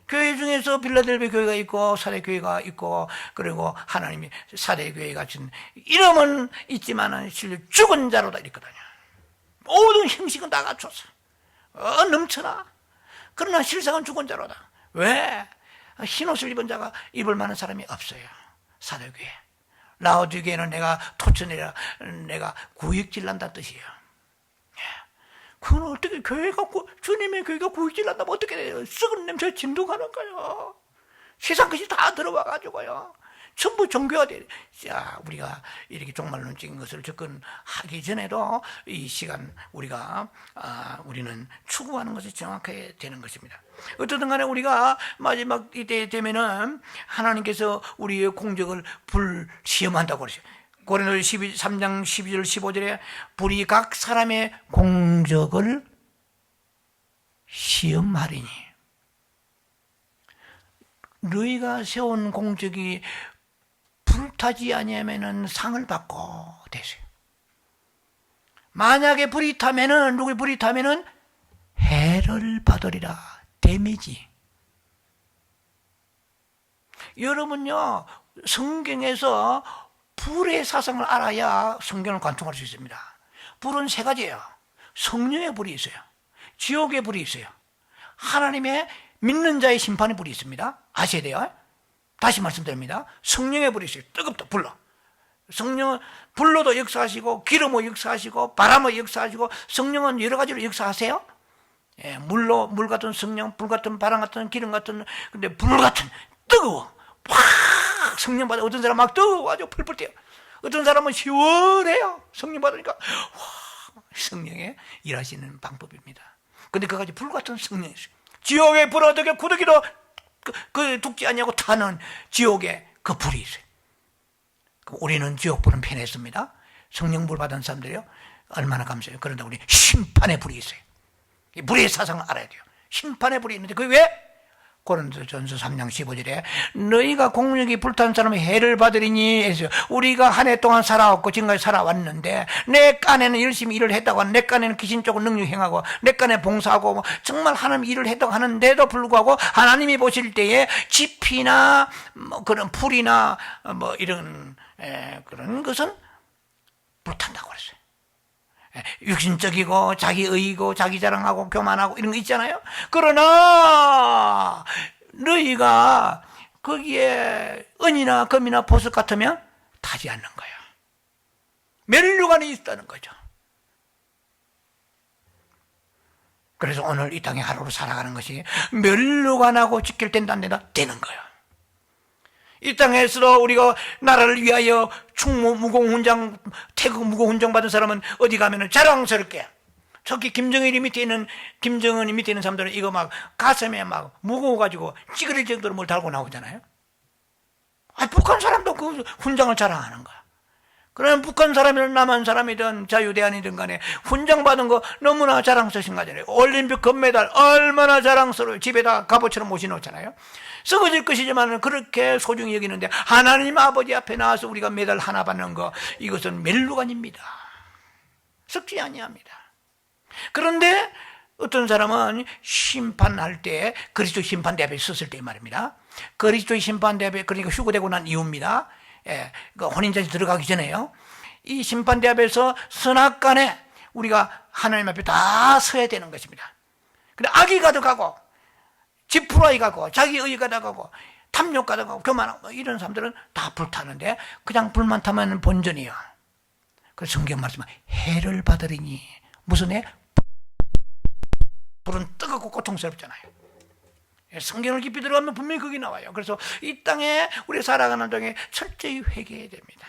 [SPEAKER 1] 교회 중에서 빌라델비아 교회가 있고 4대 교회가 있고 그리고 하나님이 4대 교회 같은 이름은 있지만은 실제 죽은 자로다 있거든요. 모든 형식은 다 갖춰서 넘쳐나. 그러나 실상은 죽은 자로다. 왜? 흰옷을 입은 자가 입을 만한 사람이 없어요. 4대 교회. 라오디게는 내가 토쳐내라, 내가 구역질 난다는 뜻이에요. 그건 어떻게 주님의 교회가 구역질 난다면 어떻게 돼요? 썩은 냄새 진동하는 거예요. 세상 것이 다 들어와가지고요. 전부 종교화돼. 자, 우리가 이렇게 종말론적인 것을 접근하기 전에도 이 시간 우리는 추구하는 것이 정확해야 되는 것입니다. 어쨌든 간에 우리가 마지막 이때 되면은 하나님께서 우리의 공적을 불시험한다고 그러죠. 고린도서 3장 12절 15절에 불이 각 사람의 공적을 시험하리니 너희가 세운 공적이 불타지 아니하면은 상을 받고 되세요. 만약에 불이 타면은 누구의 불이 타면은 해를 받으리라. 데미지. 여러분요 성경에서 불의 사상을 알아야 성경을 관통할 수 있습니다. 불은 3가지예요. 성령의 불이 있어요. 지옥의 불이 있어요. 하나님의 믿는 자의 심판의 불이 있습니다. 아셔야 돼요. 다시 말씀드립니다. 성령의 불이 있어요. 뜨겁다 불로. 성령은 불로도 역사하시고 기름으로 역사하시고 바람으로 역사하시고 성령은 여러 가지로 역사하세요. 물 같은 성령, 불 같은 바람 같은 기름 같은 근데 불 같은 뜨거워. 확 성령 받아. 어떤 사람 막 뜨거워가지고 펄펄 뛰어. 어떤 사람은 시원해요. 성령 받으니까 와, 성령의 일하시는 방법입니다. 근데 그까지 불 같은 성령이 있어요. 지옥의 불 어떻게 구더기도 그 죽지 않냐고 타는 지옥의 그 불이 있어요. 우리는 지옥불은 편했습니다. 성령불 받은 사람들이요, 얼마나 감사해요. 그런데 우리 심판의 불이 있어요. 이 불의 사상을 알아야 돼요. 심판의 불이 있는데 그게 왜? 고린도전서 3장 15절에 너희가 공력이 불탄 사람이 해를 받으리니 해서 우리가 한 해 동안 살아왔고 지금까지 살아왔는데 내 깐에는 열심히 일을 했다고 하는, 내 깐에는 귀신 쪽은 능력 행하고 내 깐에 봉사하고 뭐 정말 하나님 일을 했다고 하는데도 불구하고 하나님이 보실 때에 지피나 뭐 그런 풀이나 뭐 이런 그런 것은 불탄다고 그랬어요. 육신적이고 자기의이고 자기 자랑하고 교만하고 이런 거 있잖아요. 그러나 너희가 거기에 은이나 금이나 보석 같으면 타지 않는 거예요. 멸류관이 있다는 거죠. 그래서 오늘 이 땅에 하루로 살아가는 것이 멸류관하고 직결된다 안 된다? 되는 거예요. 이 땅에서도 우리가 나라를 위하여 충무 무공훈장, 태국 무공훈장 받은 사람은 어디 가면은 자랑스럽게, 특히 김정은이 밑에 있는 사람들은 이거 막 가슴에 막 무거워가지고 찌그릴 정도로 뭘 달고 나오잖아요. 북한 사람도 그 훈장을 자랑하는 거야. 그러면 북한 사람이든 남한 사람이든 자유대안이든 간에 훈장 받은 거 너무나 자랑스러운 거잖아요. 올림픽 금메달 얼마나 자랑스러워요. 집에다 갑옷처럼 모셔놓잖아요. 썩어질 것이지만 그렇게 소중히 여기는데 하나님 아버지 앞에 나와서 우리가 메달 하나 받는 거, 이것은 멸류관입니다. 썩지 아니합니다. 그런데 어떤 사람은 심판할 때, 그리스도 심판대 앞에 섰을 때 말입니다. 그리스도의 심판대 앞에, 그러니까 휴거되고 난 이후입니다. 혼인잔치 들어가기 전에요. 이 심판대 앞에서 선악간에 우리가 하나님 앞에 다 서야 되는 것입니다. 근데 악이 가득하고 지푸라기 가고 자기의 가득하고 탐욕 가득하고 교만하고 이런 사람들은 다 불타는데 그냥 불만 타면 본전이요. 그래서 성경 말씀은 해를 받으리니, 무슨 해? 불은 뜨겁고 고통스럽잖아요. 성경을 깊이 들어가면 분명히 거기 나와요. 그래서 이 땅에 우리 살아가는 동에 철저히 회개해야 됩니다.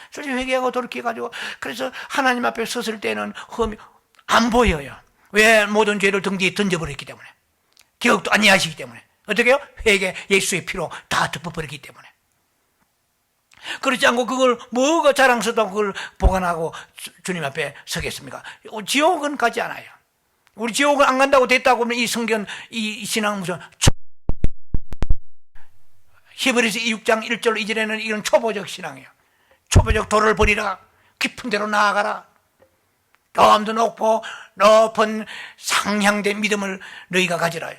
[SPEAKER 1] 철저히 회개하고 돌이켜가지고, 그래서 하나님 앞에 섰을 때는 흠이 안 보여요. 왜? 모든 죄를 등 뒤에 던져버렸기 때문에, 기억도 아니하시기 때문에. 어떻게 해요? 회개, 예수의 피로 다 덮어버렸기 때문에. 그렇지 않고 그걸 뭐가 자랑스럽다고 그걸 보관하고 주님 앞에 서겠습니까? 지옥은 가지 않아요. 우리 지옥을 안 간다고 됐다고 하면 이 성경, 이 신앙 무슨 히브리서 6장 1절 2절에는 이런 초보적 신앙이에요. 초보적 도를 버리라, 깊은 데로 나아가라, 덤도 높고 높은 상향된 믿음을 너희가 가지라.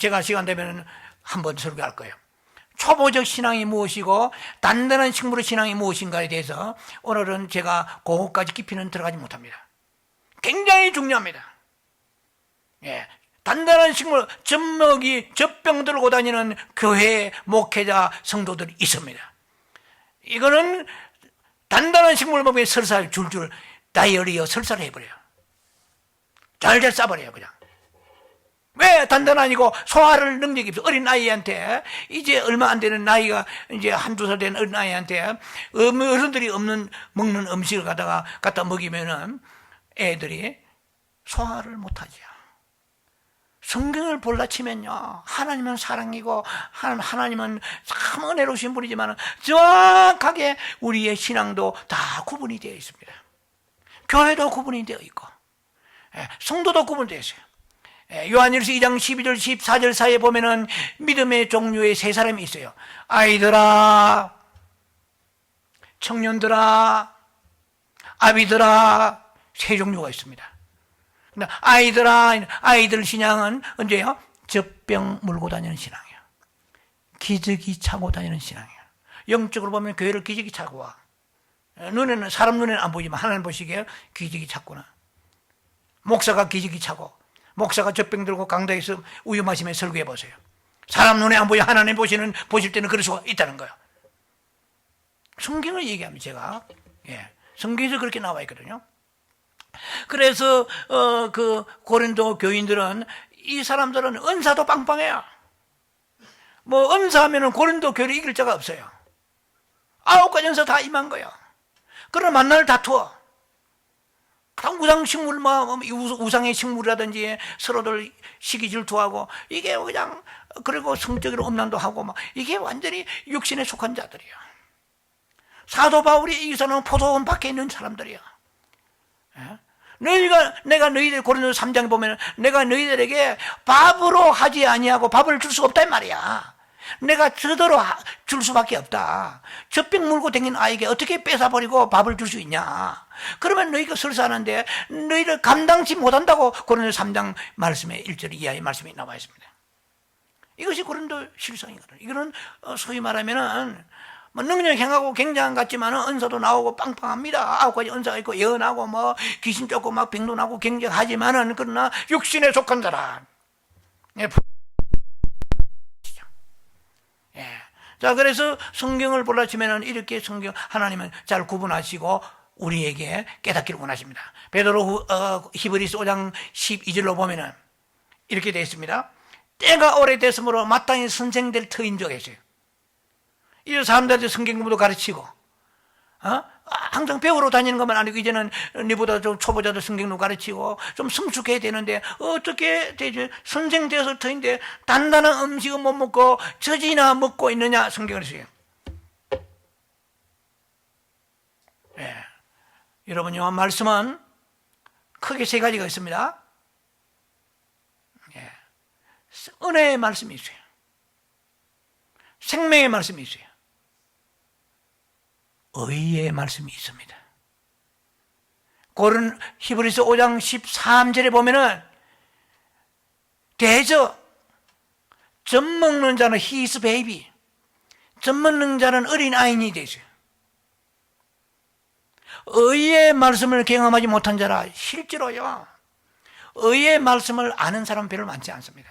[SPEAKER 1] 제가 시간 되면 한번 설교할 거예요. 초보적 신앙이 무엇이고 단단한 식물의 신앙이 무엇인가에 대해서 오늘은 제가 그것까지 깊이는 들어가지 못합니다. 굉장히 중요합니다. 단단한 식물, 젖병 들고 다니는 교회 목회자 성도들이 있습니다. 이거는 단단한 식물 먹으면 설사 줄줄 다이어리어 설사를 해버려요. 잘잘 싸버려요, 그냥. 왜? 단단하니고 소화를 능력이 없어. 어린 아이한테, 이제 얼마 안 되는 나이가 이제 한두 살 된 어린 아이한테 어른들이 먹는 음식을 갖다 먹이면은 애들이 소화를 못하죠. 성경을 볼라치면요, 하나님은 사랑이고 하나님은 참 은혜로우신 분이지만 정확하게 우리의 신앙도 다 구분이 되어 있습니다. 교회도 구분이 되어 있고 성도도 구분되어 있어요. 요한일서 2장 12절 14절 사이에 보면은 믿음의 종류의 세 사람이 있어요. 아이들아, 청년들아, 아비들아, 세 종류가 있습니다. 아이들 신앙은 언제요? 젖병 물고 다니는 신앙이에요. 기저귀 차고 다니는 신앙이에요. 영적으로 보면 교회를 기저귀 차고 와. 사람 눈에는 안 보이지만 하나님 보시기에 기저귀 찼구나. 목사가 기저귀 차고, 목사가 젖병 들고 강당에서 우유 마시며 설교해 보세요. 사람 눈에 안 보여. 하나님 보실 때는 그럴 수가 있다는 거예요. 성경을 얘기하면 제가, 성경에서 그렇게 나와 있거든요. 그래서 그 고린도 교인들은, 이 사람들은 은사도 빵빵해요. 뭐 은사하면은 고린도 교회를 이길 자가 없어요. 9가지 은사 다 임한 거예요. 그러나 만날 다투어. 우상 식물, 우상의 식물이라든지 서로들 시기 질투하고, 이게 그냥, 그리고 성적으로 음란도 하고, 이게 완전히 육신에 속한 자들이야. 사도 바울이 이 사람은 포도원 밖에 있는 사람들이야. 내가 너희들 고린도 3장에 보면 내가 너희들에게 밥으로 하지 아니하고 밥을 줄 수 없단 말이야. 내가 저대로 줄 수밖에 없다. 젖병 물고 다니는 아이에게 어떻게 뺏어버리고 밥을 줄 수 있냐. 그러면 너희가 설사하는데 너희를 감당치 못한다고 고린도 3장 말씀에 1절 이하의 말씀이 나와 있습니다. 이것이 고린도 실상이거든. 이거는 소위 말하면은 능력 행하고 굉장한 같지만 은사도 나오고 빵빵합니다. 9가지 은사가 있고 예언하고 귀신 쫓고 병도 나고 굉장하지만은 그러나 육신에 속한 자라. 자, 그래서 성경을 보라 치면은 이렇게 성경 하나님은 잘 구분하시고 우리에게 깨닫기를 원하십니다. 베드로 히브리서 5장 12절로 보면은 이렇게 되어 있습니다. 때가 오래됐으므로 마땅히 선생될 터인 적이 있어요. 이 사람들한테 성경 공부도 가르치고, 항상 배우러 다니는 것만 아니고, 이제는 니보다 좀 초보자들 성경도 가르치고, 좀 성숙해야 되는데, 어떻게 되죠? 선생 되어서 터인데, 단단한 음식은 못 먹고, 젖이나 먹고 있느냐? 성경을 써요. 여러분, 이 말씀은 크게 세 가지가 있습니다. 은혜의 말씀이 있어요. 생명의 말씀이 있어요. 의의 말씀이 있습니다. 히브리서 5장 13절에 보면은 대저 젖 먹는 자는 히스 베이비, 젖 먹는 자는 어린 아이니 되세요. 의의 말씀을 경험하지 못한 자라. 실제로요, 의의 말씀을 아는 사람은 별로 많지 않습니다.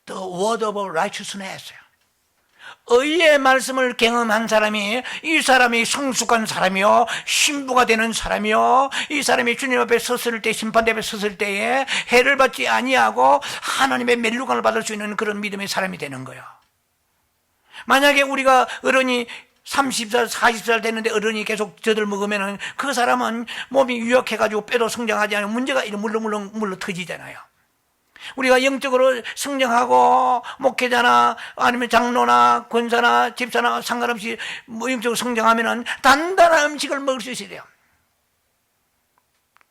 [SPEAKER 1] The word of righteousness, 의의 말씀을 경험한 사람이, 이 사람이 성숙한 사람이요, 신부가 되는 사람이요, 이 사람이 주님 앞에 섰을 때, 심판대 앞에 섰을 때에 해를 받지 아니하고 하나님의 멸류관을 받을 수 있는 그런 믿음의 사람이 되는 거예요. 만약에 우리가 어른이 30살, 40살 됐는데 어른이 계속 젖을 먹으면 그 사람은 몸이 유약해가지고 뼈도 성장하지 않으면 문제가 물러 터지잖아요. 우리가 영적으로 성장하고 목회자나 아니면 장로나 권사나 집사나 상관없이 영적으로 성장하면은 단단한 음식을 먹을 수 있어야 돼요.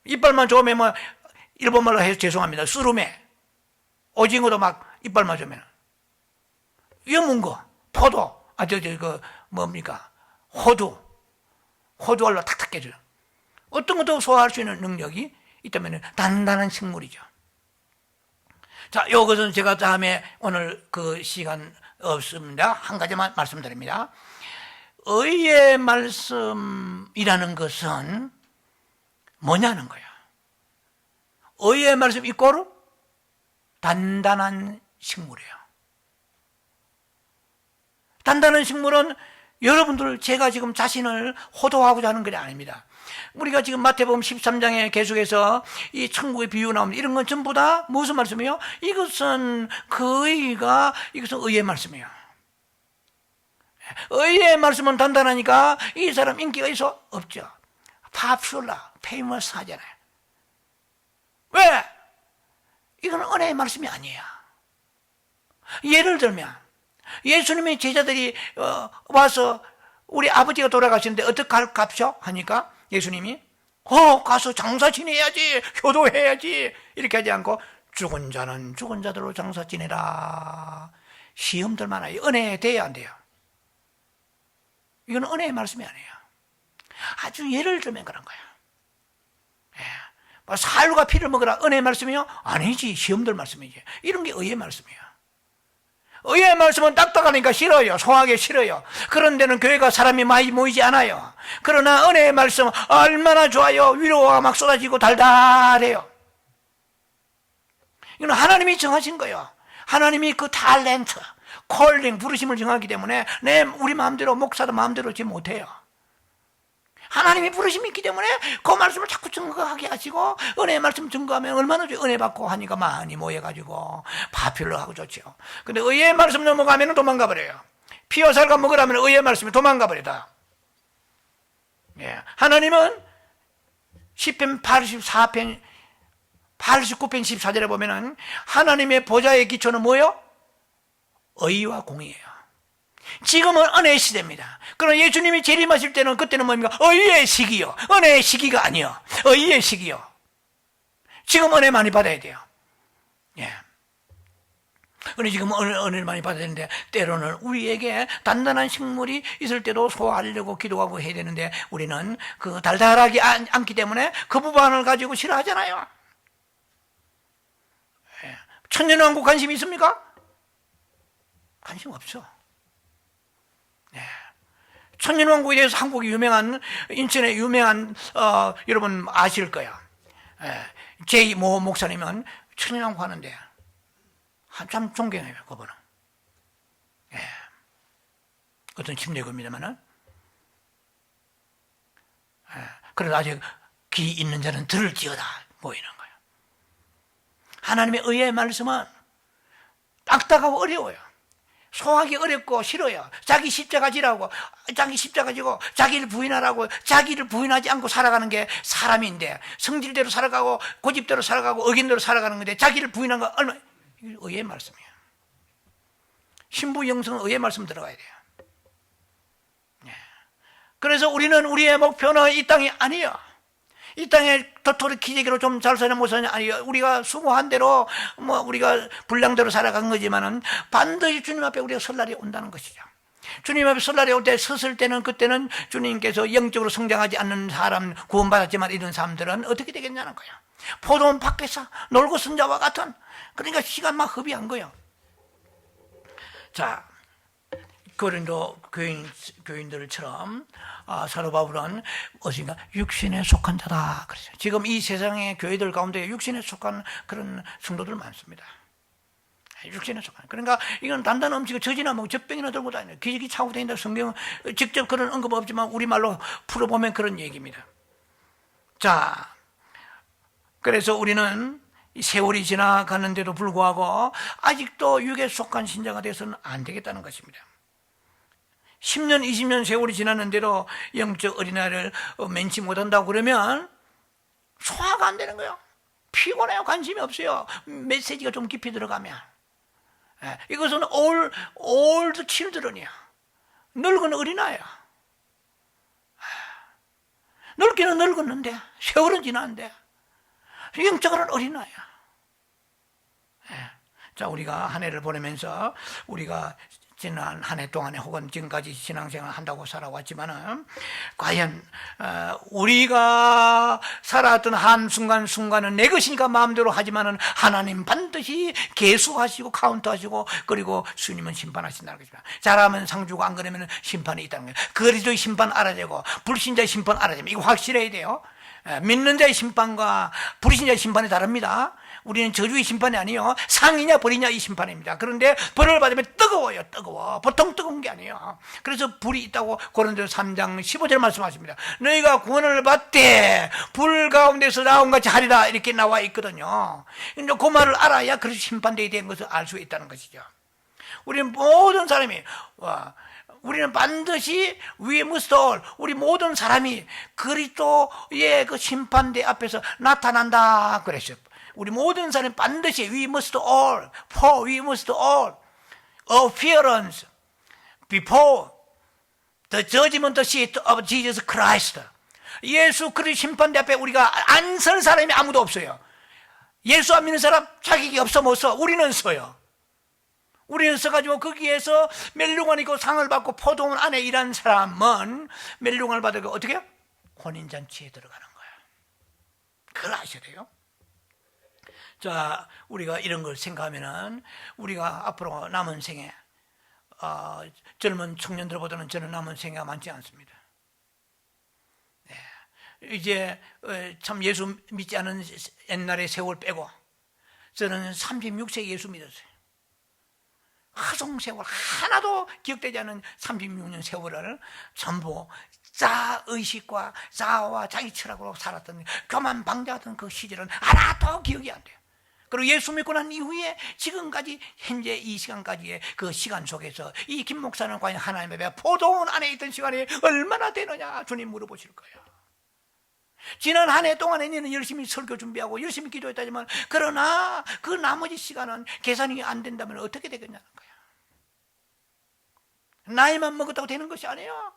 [SPEAKER 1] 이빨만 좋으면 일본말로 해서 죄송합니다. 수루메, 오징어도 막 이빨만 좋으면 여문 거, 포도, 뭡니까? 호두알로 탁탁 깨져요. 어떤 것도 소화할 수 있는 능력이 있다면 단단한 식물이죠. 자, 이것은 제가 다음에 오늘 그 시간 없습니다. 한 가지만 말씀드립니다. 의의 말씀이라는 것은 뭐냐는 거예요. 의의 말씀 이꼬르 단단한 식물이에요. 단단한 식물은 여러분들 제가 지금 자신을 호도하고자 하는 것이 아닙니다. 우리가 지금 마태복음 13장에 계속해서 이 천국의 비유가 나옵니다. 이런 건 전부 다 무슨 말씀이에요? 이것은 이것은 의의 말씀이에요. 의의 말씀은 단단하니까 이 사람 인기가 있어? 없죠. 파퓰라, 페이머스 하잖아요. 왜? 이건 은혜의 말씀이 아니에요. 예를 들면 예수님의 제자들이 와서 우리 아버지가 돌아가시는데 어떡할 값이요? 하니까 예수님이 가서 장사 지내야지, 효도해야지 이렇게 하지 않고 죽은 자는 죽은 자들로 장사 지내라. 시험들 많아요. 은혜 돼야 안 돼요? 이건 은혜의 말씀이 아니에요. 아주 예를 들면 그런 거예요. 살과 피를 먹으라 은혜의 말씀이요? 아니지, 시험들 말씀이지. 이런 게 의의 말씀이에요. 의의 말씀은 딱딱하니까 싫어요. 소화하기 싫어요. 그런 데는 교회가 사람이 많이 모이지 않아요. 그러나 은혜의 말씀 얼마나 좋아요. 위로가 막 쏟아지고 달달해요. 이건 하나님이 정하신 거예요. 하나님이 그 탤런트, 콜링, 부르심을 정하기 때문에 우리 마음대로, 목사도 마음대로 하지 못해요. 하나님이 부르심이 있기 때문에 그 말씀을 자꾸 증거하게 하시고, 은혜의 말씀 증거하면 얼마나 은혜 받고 하니까 많이 모여가지고 파퓰러 하고 좋죠. 근데 의의 말씀 넘어가면 도망가 버려요. 피와 살과 먹으라면 의의 말씀이 도망가 버리다. 예. 하나님은 시편 89편 14절에 보면은 하나님의 보좌의 기초는 뭐예요? 의와 공의예요. 지금은 은혜의 시대입니다. 그러나 예수님이 재림하실 때는 그때는 뭡니까? 의의 시기요. 은혜의 시기가 아니요. 의의 시기요. 지금 은혜 많이 받아야 돼요. 예. 근데 지금 은혜를 많이 받아야 되는데 때로는 우리에게 단단한 식물이 있을 때도 소화하려고 기도하고 해야 되는데 우리는 그 달달하지 않기 때문에 그 부분을 가지고 싫어하잖아요. 예. 천년왕국 관심 있습니까? 관심 없어. 예. 천년왕국에 대해서 한국이 유명한 인천에 유명한 여러분 아실 거야. 예. 제이 모 목사님은 천년왕국 하는데 한참 존경해요, 그분은. 예. 어떤 침례교입니다만은. 예. 그래도 아직 귀 있는 자는 들을지어다 보이는 거예요. 하나님의 의의 말씀은 딱딱하고 어려워요. 소화하기 어렵고 싫어요. 자기 십자가 지라고, 자기 십자가 지고 자기를 부인하라고, 자기를 부인하지 않고 살아가는 게 사람인데 성질대로 살아가고 고집대로 살아가고 의견대로 살아가는 건데 자기를 부인한 거 얼마나 의의 말씀이에요. 신부 영성은 의의 말씀 들어가야 돼요. 네. 그래서 우리는 우리의 목표는 이 땅이 아니에요. 이 땅에 도토리 기재기로 좀 잘 사냐 못 사냐 아니에요. 우리가 수고한 대로 뭐 우리가 분량대로 살아간 거지만은 반드시 주님 앞에 우리가 설 날이 온다는 것이죠. 주님 앞에 설 날이 올 때 섰을 때는 그때는 주님께서 영적으로 성장하지 않는 사람 구원받았지만 이런 사람들은 어떻게 되겠냐는 거예요. 포도원 밖에서 놀고 쓴 자와 같은, 그러니까 시간 막 허비한 거예요. 자, 고린도 교인들처럼 사도 바울은 어딘가 육신에 속한 자다 그랬어요. 지금 이 세상의 교회들 가운데 육신에 속한 그런 성도들 많습니다. 육신에 속한. 그러니까 이건 단단한 음식을 젖이나 먹고 젖병이나 들고 다니는 기저귀 차고 다닌다. 성경은 직접 그런 언급 없지만 우리말로 풀어보면 그런 얘기입니다. 자, 그래서 우리는 세월이 지나가는데도 불구하고 아직도 육에 속한 신자가 돼서는 안 되겠다는 것입니다. 10년, 20년 세월이 지났는데도 영적 어린아이를 멘치 못한다고 그러면 소화가 안 되는 거예요. 피곤해요. 관심이 없어요. 메시지가 좀 깊이 들어가면. 이것은 old children이야. 늙은 어린아이야. 늙기는 늙었는데 세월은 지났는데 영적으로는 어린아이야. 자, 우리가 한 해를 보내면서 우리가 지난 한 해 동안에 혹은 지금까지 신앙생활 한다고 살아왔지만은 과연 우리가 살아왔던 한순간순간은 내 것이니까 마음대로 하지만은 하나님 반드시 계수하시고 카운트하시고 그리고 주님은 심판하신다는 것입니다. 잘하면 상 주고 안 그러면 심판이 있다는 거예요. 그리스도의 심판 알아야 되고 불신자의 심판 알아야 됩니다. 이거 확실해야 돼요. 믿는 자의 심판과 불신자의 심판이 다릅니다. 우리는 저주의 심판이 아니에요. 상이냐 벌이냐 이 심판입니다. 그런데 벌을 받으면 뜨거워요. 뜨거워. 보통 뜨거운 게 아니에요. 그래서 불이 있다고 고린도서 3장 15절 말씀하십니다. 너희가 구원을 받되 불 가운데서 나온 같이 하리라 이렇게 나와 있거든요. 근데 그 말을 알아야 그래서 심판되어야 되는 것을 알 수 있다는 것이죠. 우리는 모든 사람이 우리는 반드시 we must all, 우리 모든 사람이 그리스도의 그 심판대 앞에서 나타난다 그랬어요. 우리 모든 사람이 반드시 we must all, for we must all appearance before the judgment seat of Jesus Christ. 예수 그리스도 심판대 앞에 우리가 안 설 사람이 아무도 없어요. 예수 안 믿는 사람 자격이 없어 못 서. 우리는 서요. 우리는 서가지고 거기에서 멜룡을 입고 상을 받고 포도원 안에 일한 사람은 멜룡을 받고 어떻게 해요? 혼인잔치에 들어가는 거예요. 그걸 아셔야 돼요. 자, 우리가 이런 걸 생각하면은 우리가 앞으로 남은 생에 젊은 청년들보다는 저는 남은 생애가 많지 않습니다. 네. 이제 참 예수 믿지 않은 옛날의 세월 빼고 저는 36세 예수 믿었어요. 하송 세월 하나도 기억되지 않은 36년 세월을 전부 자의식과 자아와 자기 철학으로 살았던 교만방자하던 그 시절은 하나도 기억이 안 돼요. 그리고 예수 믿고 난 이후에 지금까지 현재 이 시간까지의 그 시간 속에서 이 김 목사는 과연 하나님의 배 포도원 안에 있던 시간이 얼마나 되느냐 주님 물어보실 거예요. 지난 한 해 동안에 너는 열심히 설교 준비하고 열심히 기도했다지만 그러나 그 나머지 시간은 계산이 안 된다면 어떻게 되겠냐는 거야. 나이만 먹었다고 되는 것이 아니에요.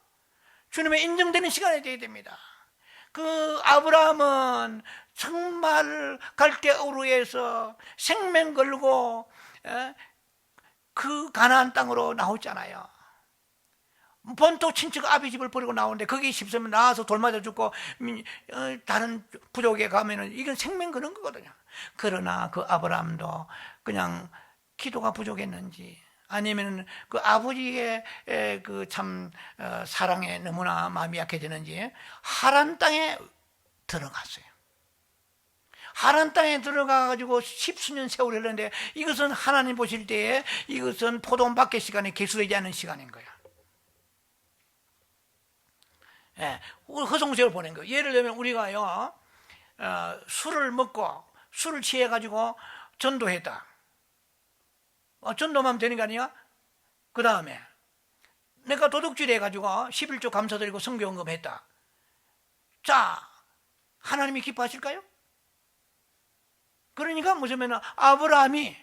[SPEAKER 1] 주님의 인정되는 시간이 되어야 됩니다. 그 아브라함은 정말 갈대우르에서 생명 걸고 그 가나안 땅으로 나오잖아요. 본토 친척 아비 집을 버리고 나오는데 거기 십수면 나와서 돌 맞아 죽고 다른 부족에 가면은 이건 생명 거는 거거든요. 그러나 그 아브라함도 그냥 기도가 부족했는지 아니면 그 아버지의 그 참 사랑에 너무나 마음이 약해지는지 하란 땅에 들어갔어요. 하란 땅에 들어가가지고 십수년 세월이 흘렀는데 이것은 하나님 보실 때에 이것은 포도원 밖의 시간이 계수되지 않는 시간인 거예요. 예, 허송세월 보낸 거예요. 예를 들면 우리가요 술을 먹고 술을 취해가지고 전도했다. 전도만 되는 게 아니야? 그 다음에 내가 도둑질 해가지고 11조 감사드리고 성경금 했다. 자, 하나님이 기뻐하실까요? 그러니까 무슨 아브라함이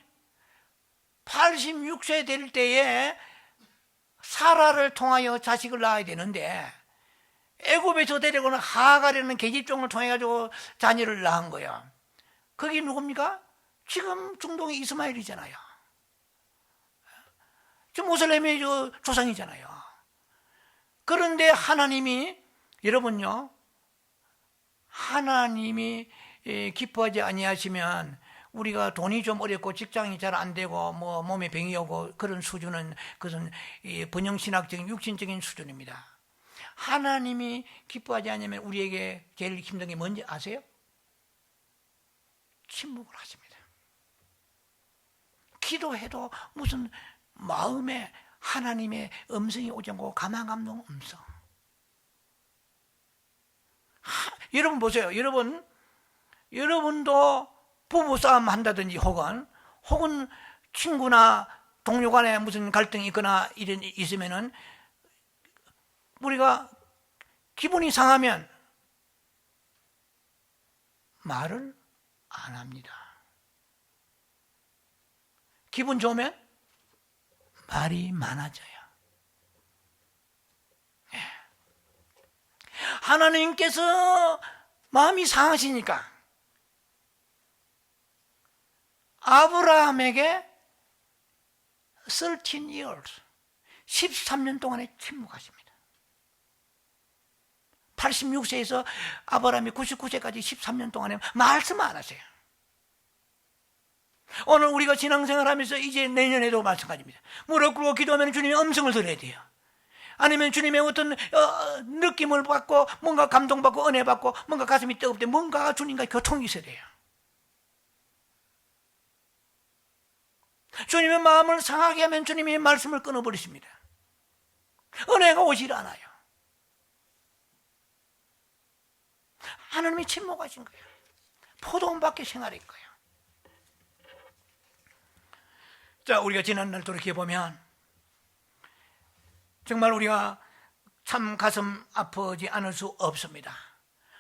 [SPEAKER 1] 86세 될 때에 사라를 통하여 자식을 낳아야 되는데 애굽에서 데려오는 하갈이라는 계집종을 통해 가지고 자녀를 낳은 거야. 그게 누굽니까? 지금 중동의 이스마엘이잖아요. 지금 모슬렘의 조상이잖아요. 그런데 하나님이 여러분요, 하나님이 기뻐하지 아니하시면 우리가 돈이 좀 어렵고 직장이 잘 안 되고 뭐 몸에 병이 오고 그런 수준은 그것은 번영신학적인 육신적인 수준입니다. 하나님이 기뻐하지 않으면 우리에게 제일 힘든 게 뭔지 아세요? 침묵을 하십니다. 기도해도 무슨 마음에 하나님의 음성이 오지 않고 가만 감동 음성. 여러분 보세요. 여러분도 부부싸움 한다든지 혹은 친구나 동료 간에 무슨 갈등이 있거나 있으면은 우리가 기분이 상하면 말을 안 합니다. 기분 좋으면 말이 많아져요. 하나님께서 마음이 상하시니까 아브라함에게 13 years 13년 동안에 침묵하십니다. 86세에서 아브라함이 99세까지 13년 동안에 말씀 안 하세요. 오늘 우리가 신앙생활 하면서 이제 내년에도 마찬가지입니다. 무릎 꿇고 기도하면 주님의 음성을 들어야 돼요. 아니면 주님의 어떤 느낌을 받고 뭔가 감동받고 은혜 받고 뭔가 가슴이 뜨겁대 뭔가 주님과 교통이 있어야 돼요. 주님의 마음을 상하게 하면 주님의 말씀을 끊어버리십니다. 은혜가 오질 않아요. 하나님이 침묵하신 거예요. 포도원 밖의 생활인 거예요. 자, 우리가 지난날 돌이켜보면 정말 우리가 참 가슴 아프지 않을 수 없습니다.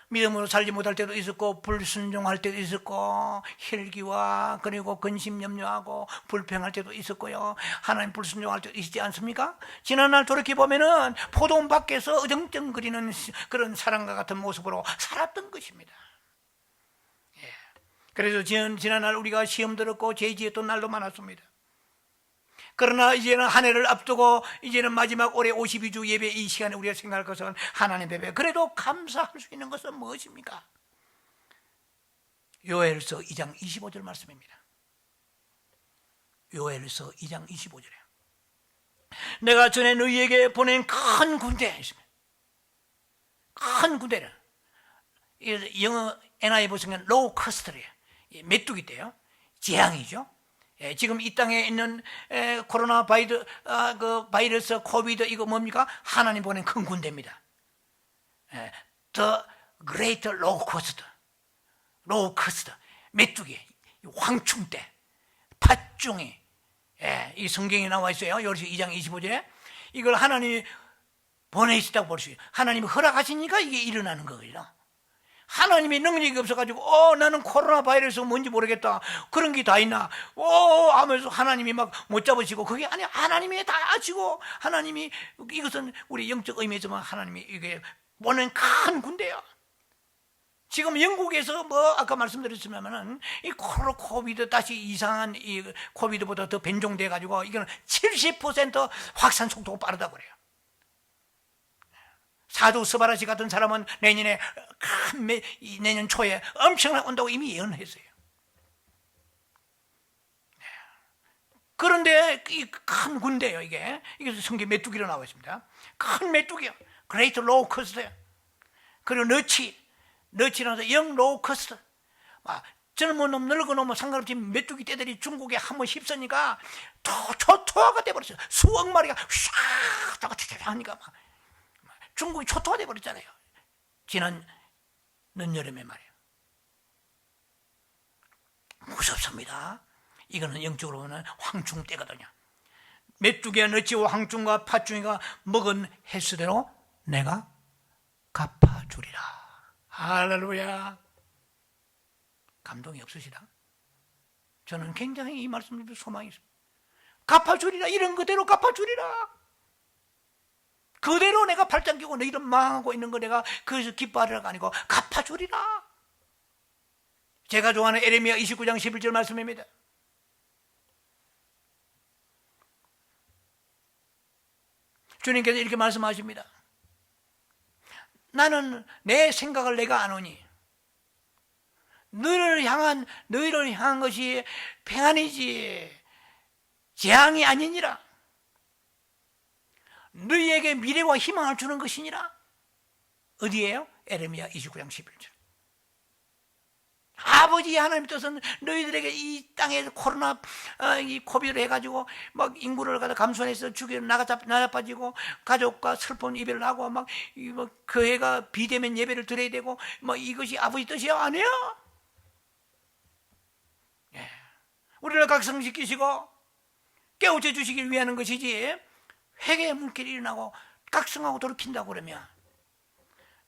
[SPEAKER 1] 믿음으로 살지 못할 때도 있었고 불순종할 때도 있었고 혈기와 그리고 근심 염려하고 불평할 때도 있었고요. 하나님 불순종할 때도 있지 않습니까? 지난날 돌이켜보면은 포도원 밖에서 어정쩡거리는 그런 사람과 같은 모습으로 살았던 것입니다. 예. 그래서 지난날 우리가 시험 들었고 죄 지었던 날도 많았습니다. 그러나 이제는 한 해를 앞두고 이제는 마지막 올해 52주 예배 이 시간에 우리가 생각할 것은 하나님 예배. 그래도 감사할 수 있는 것은 무엇입니까? 요엘서 2장 25절 말씀입니다. 요엘서 2장 25절이에요. 내가 전에 너희에게 보낸 큰 군대 있습니다. 큰 군대를 영어 NIV 성경 로우 커스트래요. 메뚜기 때요. 재앙이죠. 지금 이 땅에 있는 코로나 바이러스 코비드 이거 뭡니까? 하나님 보낸 큰 군대입니다. The Great Low Cost 메뚜기 황충 때 팥중이, 이 성경에 나와 있어요. 요리서 2장 25절에 이걸 하나님이 보내시다고 볼 수 있어요. 하나님이 허락하시니까 이게 일어나는 거예요. 하나님의 능력이 없어가지고 나는 코로나 바이러스 뭔지 모르겠다 그런 게 다 있나 하면서 하나님이 막 못 잡으시고, 그게 아니야. 하나님이 다 아시고, 하나님이, 이것은 우리 영적 의미에서만 하나님이 이게 보낸 큰 군대야. 지금 영국에서 아까 말씀드렸지만은 이 코비드 다시 이상한 이 코비드보다 더 변종돼 가지고 이거는 70% 확산 속도가 빠르다고 그래요. 사두 스바라시 같은 사람은 내년 초에 엄청나게 온다고 이미 예언했어요. 그런데 이 큰 군대예요. 이게 성경 메뚜기로 나와 있습니다. 큰 메뚜기요. 그레이트 로우 커스트. 그리고 너치라서 영 로우 커스트. 젊은 놈 늙은 놈 상관없이 메뚜기 떼들이 중국에 한번 휩쓰니까 초토화가 돼버렸어요. 수억 마리가 쫙 하니까 막 중국이 초토화 돼버렸잖아요. 지난 늦여름에 말이에요. 무섭습니다. 이거는 영적으로 보면 황충 때거든요. 메뚜기와 너치와 황충과 팥중이가 먹은 횟수대로 내가 갚아주리라. 할렐루야. 감동이 없으시다? 저는 굉장히 이 말씀에 소망이 있습니다. 갚아주리라. 이런 그대로 갚아주리라. 그대로 내가 팔짱 끼고 너희들 망하고 있는 거 내가 그래서 기뻐하리라가 아니고 갚아주리라. 제가 좋아하는 에레미야 29장 11절 말씀입니다. 주님께서 이렇게 말씀하십니다. 나는 내 생각을 내가 아노니 너희를 향한 것이 평안이지 재앙이 아니니라. 너희에게 미래와 희망을 주는 것이니라. 어디예요? 에레미야 29장 11절. 아버지 하나님 뜻은 너희들에게 이 땅에 코로나 이 코비드를 해가지고 막 인구를 갖다 감소해서 죽여 나자빠지고 가족과 슬픈 이별을 하고 막 교회가 비대면 예배를 드려야 되고 이것이 아버지 뜻이요? 아니요. 우리를 각성시키시고 깨우쳐 주시길 위하는 것이지, 회개의 물길이 일어나고 각성하고 돌이킨다고 그러면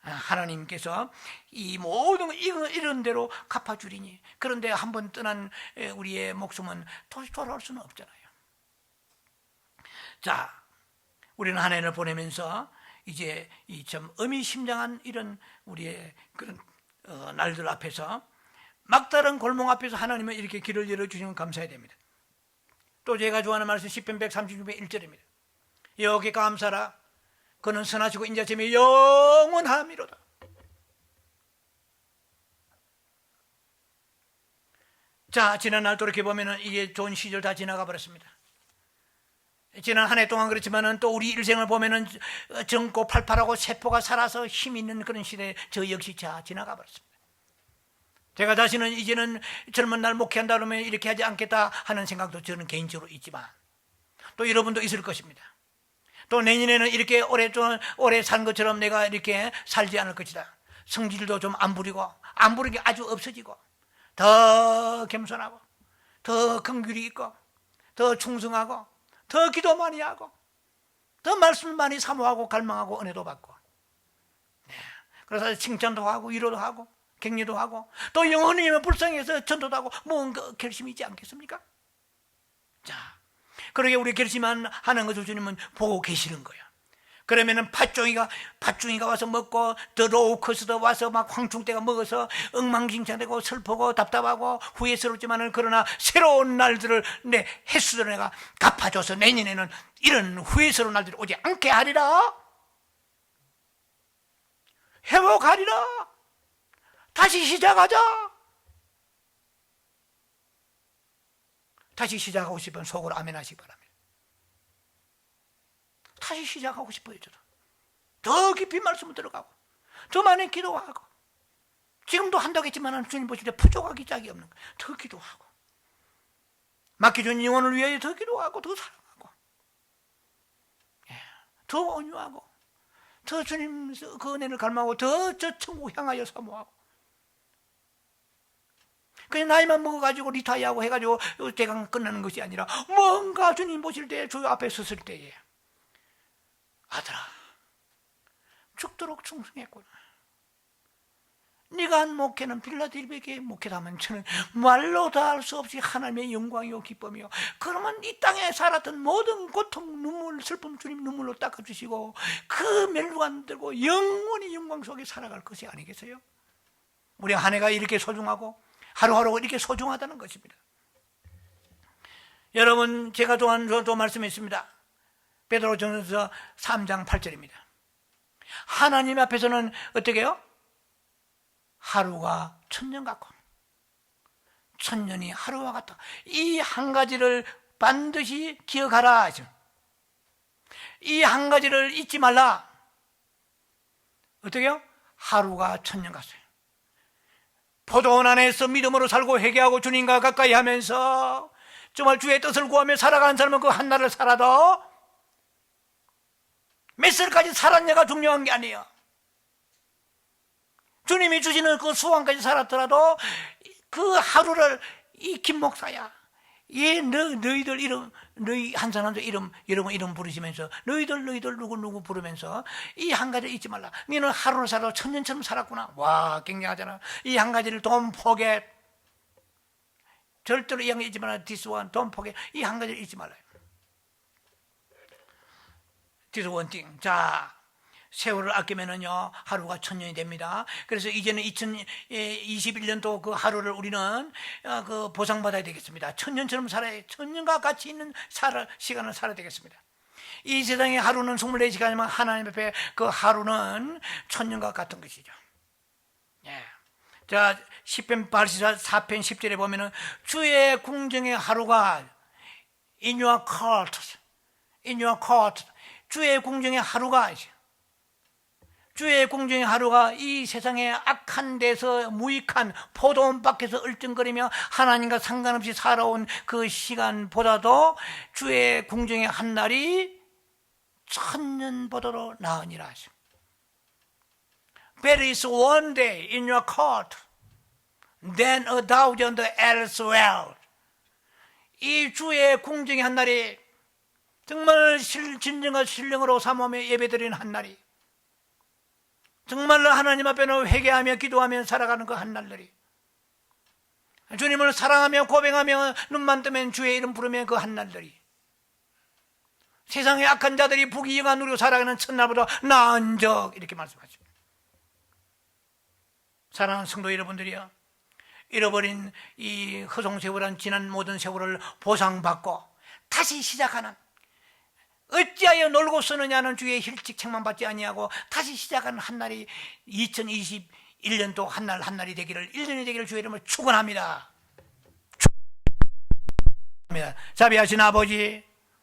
[SPEAKER 1] 하나님께서 이 모든 이런 대로 갚아주리니. 그런데 한번 떠난 우리의 목숨은 다시 돌아올 수는 없잖아요. 자, 우리는 한 해를 보내면서 이제 이 참 의미심장한 이런 우리의 그런 날들 앞에서, 막다른 골목 앞에서 하나님은 이렇게 길을 열어주시면 감사해야 됩니다. 또 제가 좋아하는 말씀 10편 136편 1절입니다. 여기 감사라. 그는 선하시고 인자심이 영원함이로다. 자, 지난 날 돌이켜보면 이게 좋은 시절 다 지나가 버렸습니다. 지난 한 해 동안 그렇지만은 또 우리 일생을 보면은 젊고 팔팔하고 세포가 살아서 힘 있는 그런 시대에 저 역시 다 지나가 버렸습니다. 제가 다시는 이제는 젊은 날 목회한다 그러면 이렇게 하지 않겠다 하는 생각도 저는 개인적으로 있지만, 또 여러분도 있을 것입니다. 또 내년에는 이렇게 오래 산 것처럼 내가 이렇게 살지 않을 것이다. 성질도 좀 안 부리고, 안 부리는 게 아주 없어지고, 더 겸손하고, 더 긍휼이 있고, 더 충성하고, 더 기도 많이 하고, 더 말씀을 많이 사모하고 갈망하고 은혜도 받고, 그래서 칭찬도 하고 위로도 하고 격려도 하고, 또 영혼이 불쌍해서 전도도 하고, 뭔가 결심이 있지 않겠습니까? 자, 그러게 우리 결심하는 것을 주님은 보고 계시는 거예요. 그러면은 팥종이가 와서 먹고, 더 로우커스도 와서 막 황충대가 먹어서 엉망진창되고 슬프고 답답하고 후회스럽지만은, 그러나 새로운 날들을 내 횟수를 내가 갚아줘서 내년에는 이런 후회스러운 날들이 오지 않게 하리라. 회복하리라. 다시 시작하자. 다시 시작하고 싶으면 속으로 아멘 하시기 바랍니다. 다시 시작하고 싶어요. 저도 더 깊이 말씀을 들어가고, 더 많이 기도하고, 지금도 한다고 했지만 주님 보실 때 부족하기 짝이 없는 거예요. 더 기도하고, 맡겨준 영혼을 위하여 더 기도하고, 더 사랑하고, 더 온유하고, 더 주님 그 은혜를 갈망하고, 더 저 천국 향하여 사모하고. 그냥 나이만 먹어가지고 리타이어하고 해가지고 대강 끝나는 것이 아니라 뭔가 주님 보실 때 주 앞에 섰을 때에 아들아 죽도록 충성했구나. 네가 한 목회는 필라델피아 교회 목회라면 저는 말로 다 할 수 없이 하나님의 영광이요 기쁨이요. 그러면 이 땅에 살았던 모든 고통, 눈물, 슬픔 주님 눈물로 닦아주시고 그 멸류관 들고 영원히 영광 속에 살아갈 것이 아니겠어요? 우리 한 해가 이렇게 소중하고 하루하루가 이렇게 소중하다는 것입니다. 여러분, 제가 또 말씀했습니다. 베드로전서 3장 8절입니다. 하나님 앞에서는 어떻게 해요? 하루가 천년 같고 천년이 하루와 같다. 이 한 가지를 반드시 기억하라. 이 한 가지를 잊지 말라. 어떻게 해요? 하루가 천년 같아요. 포도원 안에서 믿음으로 살고 회개하고 주님과 가까이 하면서 정말 주의 뜻을 구하며 살아가는 사람은 그 한 날을 살아도 몇 살까지 살았냐가 중요한 게 아니에요. 주님이 주시는 그 수완까지 살았더라도 그 하루를 이 김 목사야, 너희들 이름, 너희 한 사람도 이름, 여러분 이름 부르시면서 너희들 누구 부르면서 이 한 가지를 잊지 말라. 너는 하루를 살아도 천년처럼 살았구나. 와, 굉장하잖아. 이 한 가지를 don't forget. 절대로 이 한 가지 잊지 말라. This one, don't forget. 이 한 가지를 잊지 말라. This one thing. 자, 세월을 아끼면은요 하루가 천년이 됩니다. 그래서 이제는 2021년도 그 하루를 우리는 그 보상받아야 되겠습니다. 천년처럼 살아야, 천년과 같이 있는 시간을 살아야 되겠습니다. 이 세상의 하루는 24시간이면 하나님 앞에 그 하루는 천년과 같은 것이죠. 예. 자, 시편 84편 10절에 보면은 주의 궁정의 하루가 in your court, 주의 궁정의 하루가, 주의 궁정의 하루가 이 세상의 악한 데서 무익한 포도원 밖에서 얼쩡거리며 하나님과 상관없이 살아온 그 시간보다도 주의 궁정의 한 날이 천년보다도 나으니라. There is one day in your court than 1,000 elsewhere. 이 주의 궁정의 한 날이 정말 진정한 신령으로 삼으며 예배드리는 한 날이, 정말로 하나님 앞에는 회개하며 기도하며 살아가는 그 한 날들이, 주님을 사랑하며 고백하며 눈만 뜨면 주의 이름 부르며 그 한 날들이, 세상의 악한 자들이 부귀영화 누리고 살아가는 첫날보다 나은 적, 이렇게 말씀하십니다. 사랑하는 성도 여러분들이요, 잃어버린 이 허송세월한 지난 모든 세월을 보상받고 다시 시작하는, 어찌하여 놀고 쓰느냐는 주의 힐직 책만 받지 아니하고 다시 시작하는 한 날이 2021년도 한 날이 되기를, 1년이 되기를 주의 이름으로 축원합니다. 자비하신 아버지,